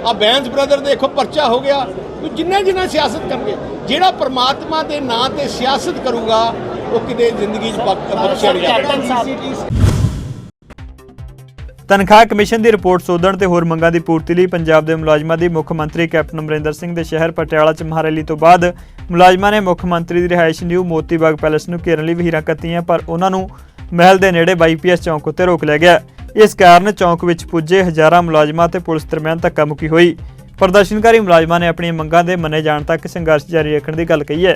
ਆ ਬੈਂਸ ਬ੍ਰਦਰ ਦੇਖੋ ਪਰਚਾ ਹੋ ਗਿਆ। ਜਿੰਨਾ ਸਿਆਸਤ ਕਰਨਗੇ, ਜਿਹੜਾ ਪਰਮਾਤਮਾ ਦੇ ਨਾਂ ਤੇ ਸਿਆਸਤ ਕਰੂਗਾ ਉਹ ਕਿਤੇ ਜ਼ਿੰਦਗੀ 'ਚ ਬਖਸ਼ਿਆ ਨਹੀਂ ਜਾਵੇਗਾ। ਤਨਖਾਹ ਕਮਿਸ਼ਨ ਦੀ ਰਿਪੋਰਟ ਸੋਧਣ ਤੇ ਹੋਰ ਮੰਗਾਂ ਦੀ ਪੂਰਤੀ ਲਈ ਪੰਜਾਬ ਦੇ ਮੁਲਾਜ਼ਮਾਂ ਦੀ ਮੁੱਖ ਮੰਤਰੀ ਕੈਪਟਨ ਅਮਰਿੰਦਰ ਸਿੰਘ ਦੇ ਸ਼ਹਿਰ ਪਟਿਆਲਾ 'ਚ ਮਹਾਰੈਲੀ ਤੋਂ ਬਾਅਦ ਮੁਲਾਜ਼ਮਾਂ ਨੇ ਮੁੱਖ ਮੰਤਰੀ ਦੀ ਰਿਹਾਇਸ਼ ਨਿਊ ਮੋਤੀ ਬਾਗ ਪੈਲੇਸ ਨੂੰ ਘੇਰਨ ਲਈ ਵਹੀਰਾਂ ਕੱਤੀਆਂ, ਪਰ ਉਹਨਾਂ ਨੂੰ ਮਹਿਲ ਦੇ ਨੇੜੇ ਬਾਈਪੀਐਸ ਚੌਂਕ ਉੱਤੇ ਰੋਕ ਲਿਆ ਗਿਆ। ਇਸ ਕਾਰਨ ਚੌਂਕ ਵਿੱਚ ਪੁੱਜੇ ਹਜ਼ਾਰਾਂ ਮੁਲਾਜ਼ਮਾਂ ਤੇ ਪੁਲਿਸ ਦਰਮਿਆਨ ਧੱਕਾ ਮੁੱਕੀ ਹੋਈ। ਪ੍ਰਦਰਸ਼ਨਕਾਰੀ ਮੁਲਾਜ਼ਮਾਂ ਨੇ ਆਪਣੀਆਂ ਮੰਗਾਂ ਦੇ ਮੰਨੇ ਜਾਣ ਤੱਕ ਸੰਘਰਸ਼ ਜਾਰੀ ਰੱਖਣ ਦੀ ਗੱਲ ਕਹੀ ਹੈ।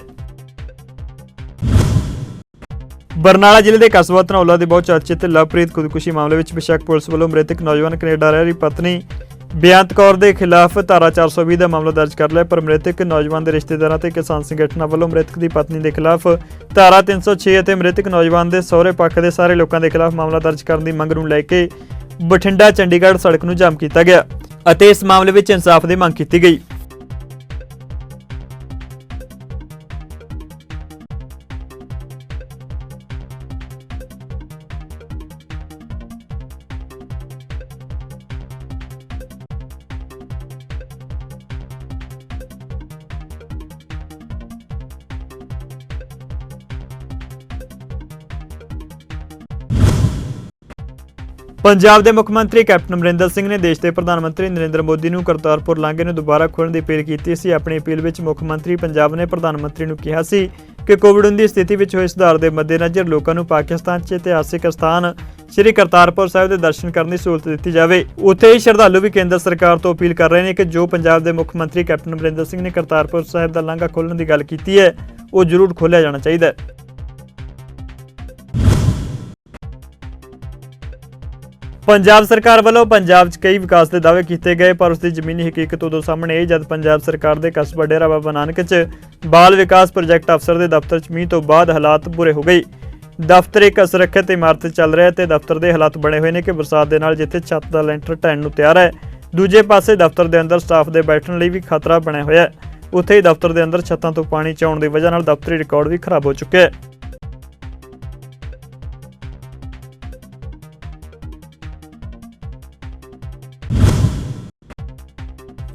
ਬਰਨਾਲਾ ਜ਼ਿਲ੍ਹੇ ਦੇ ਕਸਬਾ ਧਨੌਲਾ ਦੇ ਬਹੁਤ ਚਰਚਿਤ ਲਵਪ੍ਰੀਤ ਖੁਦਕੁਸ਼ੀ ਮਾਮਲੇ ਵਿੱਚ ਬੇਸ਼ੱਕ ਪੁਲਿਸ ਵੱਲੋਂ ਮ੍ਰਿਤਕ ਨੌਜਵਾਨ ਕੈਨੇਡਾ ਰਹਿ ਰਹੀ ਪਤਨੀ ਬੇਅੰਤ ਕੌਰ ਦੇ ਖਿਲਾਫ ਧਾਰਾ 420 ਦਾ ਮਾਮਲਾ ਦਰਜ ਕਰ ਲਿਆ, ਪਰ ਮ੍ਰਿਤਕ ਨੌਜਵਾਨ ਦੇ ਰਿਸ਼ਤੇਦਾਰਾਂ ਤੇ ਕਿਸਾਨ ਸੰਗਠਨਾਂ ਵੱਲੋਂ ਮ੍ਰਿਤਕ ਦੀ ਪਤਨੀ ਦੇ ਖਿਲਾਫ ਧਾਰਾ 306 ਅਤੇ ਮ੍ਰਿਤਕ ਨੌਜਵਾਨ ਦੇ ਸਹੁਰੇ ਪੱਖ ਦੇ ਸਾਰੇ ਲੋਕਾਂ ਦੇ ਖਿਲਾਫ ਮਾਮਲਾ ਦਰਜ ਕਰਨ ਦੀ ਮੰਗ ਨੂੰ ਲੈ ਕੇ ਬਠਿੰਡਾ ਚੰਡੀਗੜ੍ਹ ਸੜਕ ਨੂੰ ਜਾਮ ਕੀਤਾ ਗਿਆ ਅਤੇ ਇਸ ਮਾਮਲੇ ਵਿੱਚ ਇਨਸਾਫ ਦੀ ਮੰਗ ਕੀਤੀ ਗਈ। ਪੰਜਾਬ ਦੇ ਮੁੱਖ ਮੰਤਰੀ ਕੈਪਟਨ ਅਮਰਿੰਦਰ ਸਿੰਘ ਨੇ ਦੇਸ਼ ਦੇ ਪ੍ਰਧਾਨ ਮੰਤਰੀ ਨਰਿੰਦਰ ਮੋਦੀ ਨੂੰ ਕਰਤਾਰਪੁਰ ਲਾਂਘੇ ਨੂੰ ਦੁਬਾਰਾ ਖੋਲ੍ਹਣ ਦੀ ਅਪੀਲ ਕੀਤੀ ਸੀ। ਆਪਣੀ ਅਪੀਲ ਵਿੱਚ ਮੁੱਖ ਮੰਤਰੀ ਪੰਜਾਬ ਨੇ ਪ੍ਰਧਾਨ ਮੰਤਰੀ ਨੂੰ ਕਿਹਾ ਸੀ ਕਿ ਕੋਵਿਡ-19 ਦੀ ਸਥਿਤੀ ਵਿੱਚ ਹੋਏ ਸੁਧਾਰ ਦੇ ਮੱਦੇਨਜ਼ਰ ਲੋਕਾਂ ਨੂੰ ਪਾਕਿਸਤਾਨ 'ਚ ਇਤਿਹਾਸਿਕ ਸਥਾਨ ਸ੍ਰੀ ਕਰਤਾਰਪੁਰ ਸਾਹਿਬ ਦੇ ਦਰਸ਼ਨ ਕਰਨ ਦੀ ਸਹੂਲਤ ਦਿੱਤੀ ਜਾਵੇ। ਉੱਥੇ ਹੀ ਸ਼ਰਧਾਲੂ ਵੀ ਕੇਂਦਰ ਸਰਕਾਰ ਤੋਂ ਅਪੀਲ ਕਰ ਰਹੇ ਨੇ ਕਿ ਜੋ ਪੰਜਾਬ ਦੇ ਮੁੱਖ ਮੰਤਰੀ ਕੈਪਟਨ ਅਮਰਿੰਦਰ ਸਿੰਘ ਨੇ ਕਰਤਾਰਪੁਰ ਸਾਹਿਬ ਦਾ ਲਾਂਘਾ ਖੋਲ੍ਹਣ ਦੀ ਗੱਲ ਕੀਤੀ ਹੈ, ਉਹ ਜ਼ਰੂਰ ਖੋਲ੍ਹਿਆ ਜਾਣਾ ਚਾਹੀਦਾ ਹੈ। ਪੰਜਾਬ ਸਰਕਾਰ ਵੱਲੋਂ ਪੰਜਾਬ 'ਚ ਕਈ ਵਿਕਾਸ ਦੇ ਦਾਅਵੇ ਕੀਤੇ ਗਏ, ਪਰ ਉਸ ਦੀ ਜ਼ਮੀਨੀ ਹਕੀਕਤ ਉਦੋਂ ਸਾਹਮਣੇ ਆਈ ਜਦ ਪੰਜਾਬ ਸਰਕਾਰ ਦੇ ਕਸਬਾ ਡੇਰਾ ਬਾਬਾ ਨਾਨਕ 'ਚ ਬਾਲ ਵਿਕਾਸ ਪ੍ਰੋਜੈਕਟ ਅਫਸਰ ਦੇ ਦਫ਼ਤਰ 'ਚ ਮੀਂਹ ਤੋਂ ਬਾਅਦ ਹਾਲਾਤ ਬੁਰੇ ਹੋ ਗਏ। ਦਫ਼ਤਰ ਇੱਕ ਅਸੁਰੱਖਿਅਤ ਇਮਾਰਤ ਚੱਲ ਰਿਹਾ ਤੇ ਦਫ਼ਤਰ ਦੇ ਹਾਲਾਤ ਬਣੇ ਹੋਏ ਨੇ ਕਿ ਬਰਸਾਤ ਦੇ ਨਾਲ ਜਿੱਥੇ ਛੱਤ ਦਾ ਲੈਂਟਰ ਢਹਿਣ ਨੂੰ ਤਿਆਰ ਹੈ, ਦੂਜੇ ਪਾਸੇ ਦਫ਼ਤਰ ਦੇ ਅੰਦਰ ਸਟਾਫ ਦੇ ਬੈਠਣ ਲਈ ਵੀ ਖਤਰਾ ਬਣਿਆ ਹੋਇਆ ਹੈ। ਉੱਥੇ ਹੀ ਦਫ਼ਤਰ ਦੇ ਅੰਦਰ ਛੱਤਾਂ ਤੋਂ ਪਾਣੀ ਚੌਣ ਦੀ ਵਜ੍ਹਾ ਨਾਲ ਦਫ਼ਤਰੀ ਰਿਕਾਰਡ ਵੀ ਖਰਾਬ ਹੋ ਚੁੱਕਿਆ ਹੈ।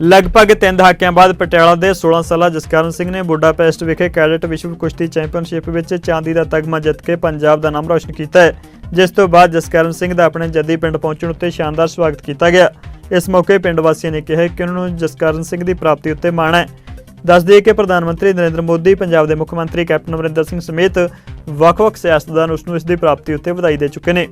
ਲਗਭਗ 3 ਦਹਾਕਿਆਂ ਬਾਅਦ ਪਟਿਆਲਾ ਦੇ 16 ਸਾਲਾ ਜਸਕਰਨ ਸਿੰਘ ਨੇ ਬੁਡਾਪੈਸਟ ਵਿਖੇ ਕੈਡਟ ਵਿਸ਼ਵ ਕੁਸ਼ਤੀ ਚੈਂਪੀਅਨਸ਼ਿਪ ਵਿੱਚ ਚਾਂਦੀ ਦਾ ਤਗਮਾ ਜਿੱਤ ਕੇ ਪੰਜਾਬ ਦਾ ਨਾਮ ਰੌਸ਼ਨ ਕੀਤਾ ਹੈ, ਜਿਸ ਤੋਂ ਬਾਅਦ ਜਸਕਰਨ ਸਿੰਘ ਦਾ ਆਪਣੇ ਜੱਦੀ ਪਿੰਡ ਪਹੁੰਚਣ ਉੱਤੇ ਸ਼ਾਨਦਾਰ ਸਵਾਗਤ ਕੀਤਾ ਗਿਆ। ਇਸ ਮੌਕੇ ਪਿੰਡ ਵਾਸੀਆਂ ਨੇ ਕਿਹਾ ਕਿ ਉਹਨਾਂ ਨੂੰ ਜਸਕਰਨ ਸਿੰਘ ਦੀ ਪ੍ਰਾਪਤੀ ਉੱਤੇ ਮਾਣ ਹੈ। ਦੱਸ ਦਈਏ ਕਿ ਪ੍ਰਧਾਨ ਮੰਤਰੀ ਨਰਿੰਦਰ ਮੋਦੀ, ਪੰਜਾਬ ਦੇ ਮੁੱਖ ਮੰਤਰੀ ਕੈਪਟਨ ਅਮਰਿੰਦਰ ਸਿੰਘ ਸਮੇਤ ਵੱਖ-ਵੱਖ ਸਿਆਸਤਦਾਨ ਉਸ ਨੂੰ ਇਸ ਦੀ ਪ੍ਰਾਪਤੀ ਉੱਤੇ ਵਧਾਈ ਦੇ ਚੁੱਕੇ ਨੇ।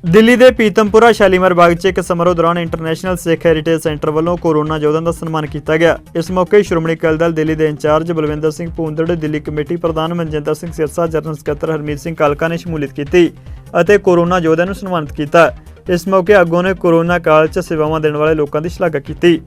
ਦਿੱਲੀ ਦੇ ਪੀਤਮਪੁਰਾ ਸ਼ਾਲੀਮਾਰ ਬਾਗ 'ਚ ਇੱਕ ਸਮਾਰੋਹ ਦੌਰਾਨ ਇੰਟਰਨੈਸ਼ਨਲ ਸਿੱਖ ਹੈਰੀਟੇਜ ਸੈਂਟਰ ਵੱਲੋਂ ਕੋਰੋਨਾ ਯੋਧਿਆਂ ਦਾ ਸਨਮਾਨ ਕੀਤਾ ਗਿਆ। ਇਸ ਮੌਕੇ ਸ਼੍ਰੋਮਣੀ ਅਕਾਲੀ ਦਲ ਦਿੱਲੀ ਦੇ ਇੰਚਾਰਜ ਬਲਵਿੰਦਰ ਸਿੰਘ ਭੂੰਦੜ, ਦਿੱਲੀ ਕਮੇਟੀ ਪ੍ਰਧਾਨ ਮਨਜਿੰਦਰ ਸਿੰਘ ਸਿਰਸਾ, ਜਨਰਲ ਸਕੱਤਰ ਹਰਮੀਤ ਸਿੰਘ ਕਾਲਕਾ ਨੇ ਸ਼ਮੂਲੀਅਤ ਕੀਤੀ ਅਤੇ ਕੋਰੋਨਾ ਯੋਧਿਆਂ ਨੂੰ ਸਨਮਾਨਿਤ ਕੀਤਾ। ਇਸ ਮੌਕੇ ਆਗੂਆਂ ਨੇ ਕੋਰੋਨਾ ਕਾਲ 'ਚ ਸੇਵਾਵਾਂ ਦੇਣ ਵਾਲੇ ਲੋਕਾਂ ਦੀ ਸ਼ਲਾਘਾ ਕੀਤੀ।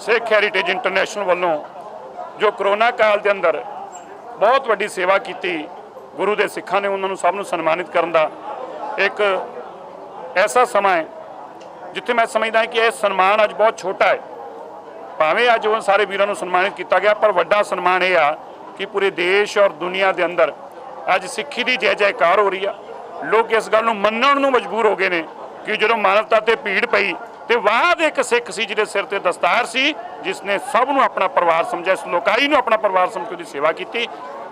ਸਿੱਖ ਹੈਰੀਟੇਜ ਇੰਟਰਨੈਸ਼ਨਲ ਵੱਲੋਂ ਜੋ ਕਰੋਨਾ ਕਾਲ ਦੇ ਅੰਦਰ ਬਹੁਤ ਵੱਡੀ ਸੇਵਾ ਕੀਤੀ ਗੁਰੂ ਦੇ ਸਿੱਖਾਂ ਨੇ, ਉਹਨਾਂ ਨੂੰ ਸਭ ਨੂੰ ਸਨਮਾਨਿਤ ਕਰਨ ਦਾ ਇੱਕ ਐਸਾ ਸਮਾਂ ਹੈ ਜਿੱਥੇ ਮੈਂ ਸਮਝਦਾ ਕਿ ਇਹ ਸਨਮਾਨ ਅੱਜ ਬਹੁਤ ਛੋਟਾ ਹੈ। ਭਾਵੇਂ ਅੱਜ ਉਹ ਸਾਰੇ ਵੀਰਾਂ ਨੂੰ ਸਨਮਾਨਿਤ ਕੀਤਾ ਗਿਆ, ਪਰ ਵੱਡਾ ਸਨਮਾਨ ਇਹ ਆ ਕਿ ਪੂਰੇ ਦੇਸ਼ ਔਰ ਦੁਨੀਆ ਦੇ ਅੰਦਰ ਅੱਜ ਸਿੱਖੀ ਦੀ ਜੈ ਜੈਕਾਰ ਹੋ ਰਹੀ ਆ। ਲੋਕ ਇਸ ਗੱਲ ਨੂੰ ਮੰਨਣ ਨੂੰ ਮਜਬੂਰ ਹੋ ਗਏ ਨੇ ਕਿ ਜਦੋਂ ਮਾਨਵਤਾ ਤੇ ਭੀੜ ਪਈ ਤੇ ਬਾਅਦ ਇੱਕ ਸਿੱਖ ਸੀ ਜਿਹਦੇ ਸਿਰ ਤੇ ਦਸਤਾਰ ਸੀ, ਜਿਸ ਨੇ ਸਭ ਨੂੰ ਆਪਣਾ ਪਰਿਵਾਰ ਸਮਝਿਆ, ਇਸ ਲੋਕਾਈ ਨੂੰ ਆਪਣਾ ਪਰਿਵਾਰ ਸਮਝ ਕੇ ਉਹਦੀ ਸੇਵਾ ਕੀਤੀ।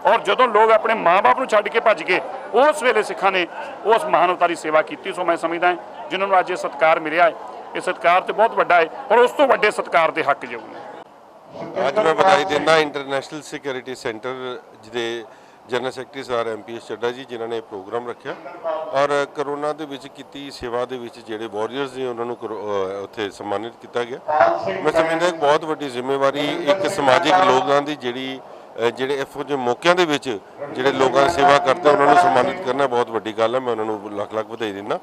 ਔਰ ਜਦੋਂ ਲੋਕ ਆਪਣੇ ਮਾਂ-ਬਾਪ ਨੂੰ ਛੱਡ ਕੇ ਭੱਜ ਗਏ, ਉਸ ਵੇਲੇ ਸਿੱਖਾਂ ਨੇ ਉਸ ਮਾਨਵਤਾ ਦੀ ਸੇਵਾ ਕੀਤੀ। ਸੋ ਮੈਂ ਸਮਝਦਾ ਜਿਨ੍ਹਾਂ ਨੂੰ ਅੱਜ ਇਹ ਸਤਿਕਾਰ ਮਿਲਿਆ ਹੈ, ਇਹ ਸਤਿਕਾਰ ਤੇ ਬਹੁਤ ਵੱਡਾ ਹੈ, ਪਰ ਉਸ ਤੋਂ ਵੱਡੇ ਸਤਿਕਾਰ ਦੇ ਹੱਕ ਜੋ ਨੇ। ਅੱਜ ਮੈਂ ਵਧਾਈ ਦਿੰਦਾ ਇੰਟਰਨੈਸ਼ਨਲ ਸਿਕਿਉਰਿਟੀ ਸੈਂਟਰ ਜਿਹਦੇ general secretary sir MPS Chadha ਜੀ, ਜਿਨ੍ਹਾਂ ਨੇ ਪ੍ਰੋਗਰਾਮ ਰੱਖਿਆ ਔਰ ਕਰੋਨਾ ਦੇ ਵਿੱਚ ਕੀਤੀ ਸੇਵਾ ਦੇ ਵਿੱਚ ਜਿਹੜੇ ਵਾਰੀਅਰਸ ਨੇ ਉਹਨਾਂ ਨੂੰ ਉੱਥੇ ਸਨਮਾਨਿਤ ਕੀਤਾ ਗਿਆ। ਮੈਂ ਸਮਝਦਾ ਇੱਕ ਬਹੁਤ ਵੱਡੀ ਜ਼ਿੰਮੇਵਾਰੀ ਇੱਕ ਸਮਾਜਿਕ ਲੋਕਾਂ ਦੀ ਜਿਹੜੇ ਇਹੋ ਜਿਹੇ ਮੌਕਿਆਂ ਦੇ ਵਿੱਚ ਜਿਹੜੇ ਲੋਕਾਂ ਦੀ ਸੇਵਾ ਕਰਦੇ ਉਹਨਾਂ ਨੂੰ ਸਨਮਾਨਿਤ ਕਰਨਾ ਬਹੁਤ ਵੱਡੀ ਗੱਲ ਹੈ। ਮੈਂ ਉਹਨਾਂ ਨੂੰ ਲੱਖ ਲੱਖ ਵਧਾਈ ਦਿੰਦਾ।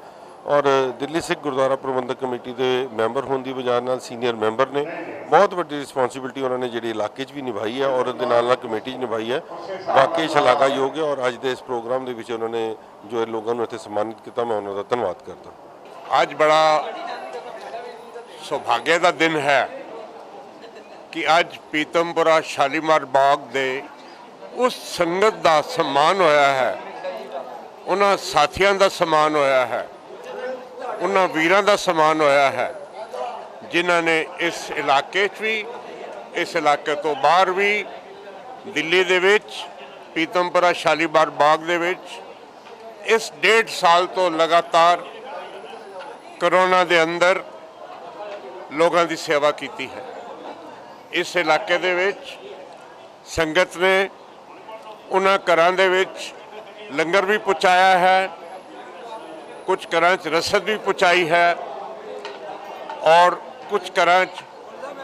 ਔਰ ਦਿੱਲੀ ਸਿੱਖ ਗੁਰਦੁਆਰਾ ਪ੍ਰਬੰਧਕ ਕਮੇਟੀ ਦੇ ਮੈਂਬਰ ਹੋਣ ਦੀ ਵਜ੍ਹਾ ਨਾਲ ਸੀਨੀਅਰ ਮੈਂਬਰ ਨੇ, ਬਹੁਤ ਵੱਡੀ ਰਿਸਪੌਂਸਿਬਿਲਟੀ ਉਹਨਾਂ ਨੇ ਜਿਹੜੀ ਇਲਾਕੇ 'ਚ ਵੀ ਨਿਭਾਈ ਹੈ ਔਰ ਉਹਦੇ ਨਾਲ ਕਮੇਟੀ 'ਚ ਨਿਭਾਈ ਹੈ। ਵਾਕਈ ਸ਼ਲਾਘਾਯੋਗ ਹੈ ਔਰ ਅੱਜ ਦੇ ਇਸ ਪ੍ਰੋਗਰਾਮ ਦੇ ਵਿੱਚ ਉਹਨਾਂ ਨੇ ਜੋ ਲੋਕਾਂ ਨੂੰ ਇੱਥੇ ਸਨਮਾਨਿਤ ਕੀਤਾ, ਮੈਂ ਉਹਨਾਂ ਦਾ ਧੰਨਵਾਦ ਕਰਦਾ। ਅੱਜ ਬੜਾ ਸੁਭਾਗੇ ਦਾ ਦਿਨ ਹੈ ਕਿ ਅੱਜ ਪੀਤਮਪੁਰਾ ਸ਼ਾਲੀਮਾਰ ਬਾਗ ਦੇ ਉਸ ਸੰਗਤ ਦਾ ਸਨਮਾਨ ਹੋਇਆ ਹੈ, ਉਹਨਾਂ ਸਾਥੀਆਂ ਦਾ ਸਨਮਾਨ ਹੋਇਆ ਹੈ, ਉਹਨਾਂ ਵੀਰਾਂ ਦਾ ਸਨਮਾਨ ਹੋਇਆ ਹੈ ਜਿਨ੍ਹਾਂ ਨੇ ਇਸ ਇਲਾਕੇ 'ਚ ਵੀ, ਇਸ ਇਲਾਕੇ ਤੋਂ ਬਾਹਰ ਵੀ, ਦਿੱਲੀ ਦੇ ਵਿੱਚ ਪੀਤਮਪੁਰਾ ਸ਼ਾਲੀਮਾਰ ਬਾਗ ਦੇ ਵਿੱਚ ਇਸ 1.5 ਸਾਲ ਤੋਂ ਲਗਾਤਾਰ ਕਰੋਨਾ ਦੇ ਅੰਦਰ ਲੋਕਾਂ ਦੀ ਸੇਵਾ ਕੀਤੀ ਹੈ। ਇਸ ਇਲਾਕੇ ਦੇ ਵਿੱਚ ਸੰਗਤ ਨੇ ਉਹਨਾਂ ਘਰਾਂ ਦੇ ਵਿੱਚ ਲੰਗਰ ਵੀ ਪਹੁੰਚਾਇਆ ਹੈ, ਕੁਝ ਘਰਾਂ 'ਚ ਰਸਦ ਵੀ ਪਹੁੰਚਾਈ ਹੈ ਔਰ ਕੁਝ ਘਰਾਂ 'ਚ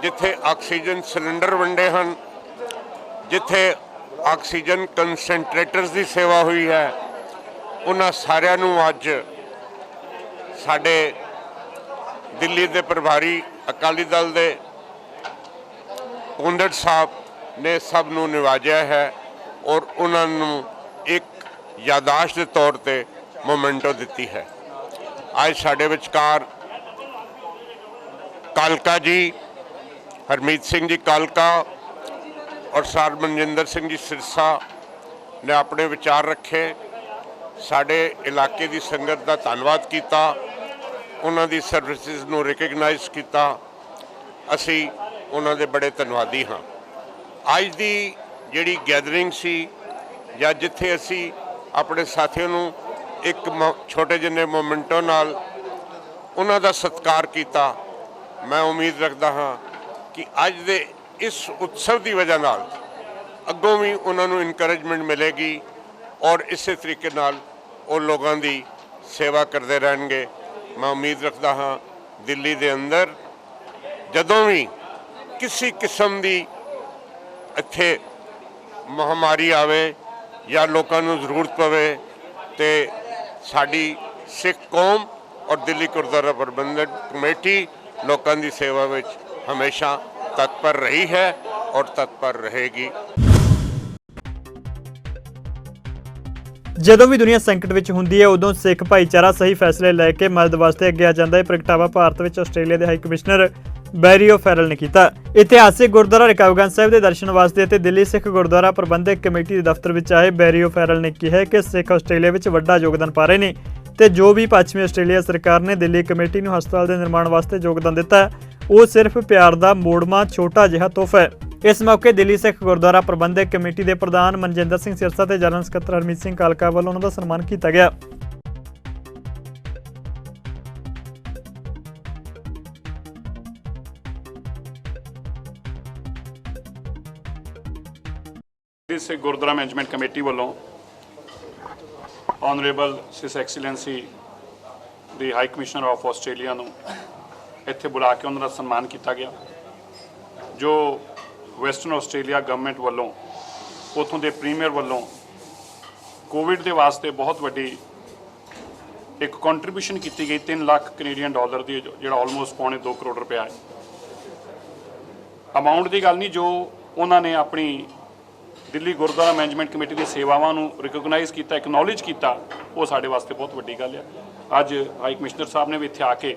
ਜਿੱਥੇ ਆਕਸੀਜਨ ਸਿਲੰਡਰ ਵੰਡੇ ਹਨ, ਜਿੱਥੇ ਆਕਸੀਜਨ ਕੰਸੈਂਟਰੇਟਰਸ ਦੀ ਸੇਵਾ ਹੋਈ ਹੈ, ਉਹਨਾਂ ਸਾਰਿਆਂ ਨੂੰ ਅੱਜ ਸਾਡੇ ਦਿੱਲੀ ਦੇ ਪ੍ਰਭਾਰੀ ਅਕਾਲੀ ਦਲ ਦੇ ਕੁੰਦੜ ਸਾਹਿਬ ਨੇ ਸਭ ਨੂੰ ਨਿਵਾਜਿਆ ਹੈ ਔਰ ਉਹਨਾਂ ਨੂੰ ਇੱਕ ਯਾਦਾਸ਼ਤ ਦੇ ਤੌਰ ਤੇ ਮੋਮੈਂਟੋ ਦਿੱਤੀ ਹੈ। ਅੱਜ ਸਾਡੇ ਵਿਚਕਾਰ ਕਾਲਕਾ ਜੀ, ਹਰਮੀਤ ਸਿੰਘ ਜੀ ਕਾਲਕਾ ਔਰ ਸਰ ਮਨਜਿੰਦਰ ਸਿੰਘ ਜੀ ਸਿਰਸਾ ਨੇ ਆਪਣੇ ਵਿਚਾਰ ਰੱਖੇ, ਸਾਡੇ ਇਲਾਕੇ ਦੀ ਸੰਗਤ ਦਾ ਧੰਨਵਾਦ ਕੀਤਾ, ਉਹਨਾਂ ਦੀ ਸਰਵਿਸਿਜ਼ ਨੂੰ ਰਿਕਗਨਾਈਜ਼ ਕੀਤਾ। ਅਸੀਂ ਉਹਨਾਂ ਦੇ ਬੜੇ ਧੰਨਵਾਦੀ ਹਾਂ। ਅੱਜ ਦੀ ਜਿਹੜੀ ਗੈਦਰਿੰਗ ਸੀ ਜਾਂ ਜਿੱਥੇ ਅਸੀਂ ਆਪਣੇ ਸਾਥੀਆਂ ਨੂੰ ਇੱਕ ਛੋਟੇ ਜਿਹੇ ਮੋਮੈਂਟੋ ਨਾਲ ਉਹਨਾਂ ਦਾ ਸਤਿਕਾਰ ਕੀਤਾ, ਮੈਂ ਉਮੀਦ ਰੱਖਦਾ ਹਾਂ ਕਿ ਅੱਜ ਦੇ ਇਸ ਉਤਸਵ ਦੀ ਵਜ੍ਹਾ ਨਾਲ ਅੱਗੋਂ ਵੀ ਉਹਨਾਂ ਨੂੰ ਇਨਕਰੇਜਮੈਂਟ ਮਿਲੇਗੀ ਔਰ ਇਸੇ ਤਰੀਕੇ ਨਾਲ ਉਹ ਲੋਕਾਂ ਦੀ ਸੇਵਾ ਕਰਦੇ ਰਹਿਣਗੇ। ਮੈਂ ਉਮੀਦ ਰੱਖਦਾ ਹਾਂ ਦਿੱਲੀ ਦੇ ਅੰਦਰ ਜਦੋਂ ਵੀ ਕਿਸੇ ਕਿਸਮ ਦੀ ਇੱਥੇ ਮਹਾਮਾਰੀ ਆਵੇ ਜਾਂ ਲੋਕਾਂ ਨੂੰ ਜ਼ਰੂਰਤ ਪਵੇ ਤੇ ਸਾਡੀ ਸਿੱਖ ਕੌਮ ਔਰ ਦਿੱਲੀ ਗੁਰਦੁਆਰਾ ਪ੍ਰਬੰਧਕ ਕਮੇਟੀ ਲੋਕਾਂ ਦੀ ਸੇਵਾ ਵਿੱਚ ਹਮੇਸ਼ਾ ਤਤਪਰ ਰਹੀ ਹੈ ਔਰ ਤਤਪਰ ਰਹੇਗੀ। ਜਦੋਂ ਵੀ ਦੁਨੀਆ ਸੰਕਟ ਵਿੱਚ ਹੁੰਦੀ ਹੈ ਉਦੋਂ ਸਿੱਖ ਭਾਈਚਾਰਾ ਸਹੀ ਫੈਸਲੇ ਲੈ ਕੇ ਮਦਦ ਵਾਸਤੇ ਅੱਗੇ ਆ ਜਾਂਦਾ ਹੈ। ਪ੍ਰਗਟਾਵਾ ਭਾਰਤ ਵਿੱਚ ਆਸਟ੍ਰੇਲੀਆ ਦੇ ਹਾਈ ਕਮਿਸ਼ਨਰ ਬੈਰੀ ਓ'ਫੈਰਲ ਨੇ ਕੀਤਾ। ਇਤਿਹਾਸਿਕ ਗੁਰਦੁਆਰਾ ਰਕਾਬਗੰਜ ਸਾਹਿਬ ਦੇ ਦਰਸ਼ਨ ਵਾਸਤੇ ਅਤੇ ਦਿੱਲੀ ਸਿੱਖ ਗੁਰਦੁਆਰਾ ਪ੍ਰਬੰਧਕ ਕਮੇਟੀ ਦੇ ਦਫ਼ਤਰ ਵਿੱਚ ਆਏ ਬੈਰੀ ਓ'ਫੈਰਲ ਨੇ ਕਿਹਾ ਕਿ ਸਿੱਖ ਆਸਟ੍ਰੇਲੀਆ ਵਿੱਚ ਵੱਡਾ ਯੋਗਦਾਨ ਪਾ ਰਹੇ ਨੇ ਤੇ ਜੋ ਵੀ ਪੱਛਮੀ ਆਸਟ੍ਰੇਲੀਆ ਸਰਕਾਰ ਨੇ ਦਿੱਲੀ ਕਮੇਟੀ ਨੂੰ ਹਸਪਤਾਲ ਦੇ ਨਿਰਮਾਣ ਵਾਸਤੇ ਯੋਗਦਾਨ ਦਿੱਤਾ ਉਹ ਸਿਰਫ ਪਿਆਰ ਦਾ ਮੋੜਵਾਂ ਛੋਟਾ ਜਿਹਾ ਤੋਹਫਾ ਹੈ। ਇਸ ਮੌਕੇ ਦਿੱਲੀ ਸਿੱਖ ਗੁਰਦੁਆਰਾ ਪ੍ਰਬੰਧਕ ਕਮੇਟੀ ਦੇ ਪ੍ਰਧਾਨ ਮਨਜਿੰਦਰ ਸਿੰਘ ਸਿਰਸਾ ਤੇ ਜਨਰਲ ਸਕੱਤਰ ਹਰਮੀਤ ਸਿੰਘ ਕਾਲਕਾ ਵੱਲੋਂ ਉਹਨਾਂ ਦਾ ਸਨਮਾਨ ਕੀਤਾ ਗਿਆ। ਸਿੱਖ ਗੁਰਦੁਆਰਾ ਮੈਨੇਜਮੈਂਟ ਕਮੇਟੀ ਵੱਲੋਂ honourable sis ਐਕਸੀਲੈਂਸੀ the high commissioner of Australia ਨੂੰ ਇੱਥੇ ਬੁਲਾ ਕੇ ਉਹਨਾਂ ਦਾ ਸਨਮਾਨ ਕੀਤਾ ਗਿਆ। ਜੋ ਵੈਸਟਰਨ ਆਸਟ੍ਰੇਲੀਆ ਗਵਰਨਮੈਂਟ ਵੱਲੋਂ ਉੱਥੋਂ ਦੇ ਪ੍ਰੀਮੀਅਰ ਵੱਲੋਂ ਕੋਵਿਡ ਦੇ ਵਾਸਤੇ ਬਹੁਤ ਵੱਡੀ ਇੱਕ ਕੰਟਰੀਬਿਊਸ਼ਨ ਕੀਤੀ ਗਈ 3 ਲੱਖ ਕੈਨੇਡੀਅਨ ਡਾਲਰ ਦੀ, ਜਿਹੜਾ ਆਲਮੋਸਟ $2.25 ਕਰੋੜ ਹੈ। ਅਮਾਉਂਟ ਦੀ ਗੱਲ ਨਹੀਂ, ਜੋ ਉਹਨਾਂ ਨੇ ਆਪਣੀ ਦਿੱਲੀ ਗੁਰਦੁਆਰਾ ਮੈਨੇਜਮੈਂਟ ਕਮੇਟੀ ਦੀ ਸੇਵਾਵਾਂ ਨੂੰ ਰਿਕਗਨਾਈਜ਼ ਕੀਤਾ, ਐਕਨੋਲੇਜ ਕੀਤਾ, ਉਹ ਸਾਡੇ ਵਾਸਤੇ ਬਹੁਤ ਵੱਡੀ ਗੱਲ ਆ। ਅੱਜ ਹਾਈ ਕਮਿਸ਼ਨਰ ਸਾਹਿਬ ਨੇ ਵੀ ਇੱਥੇ ਆ ਕੇ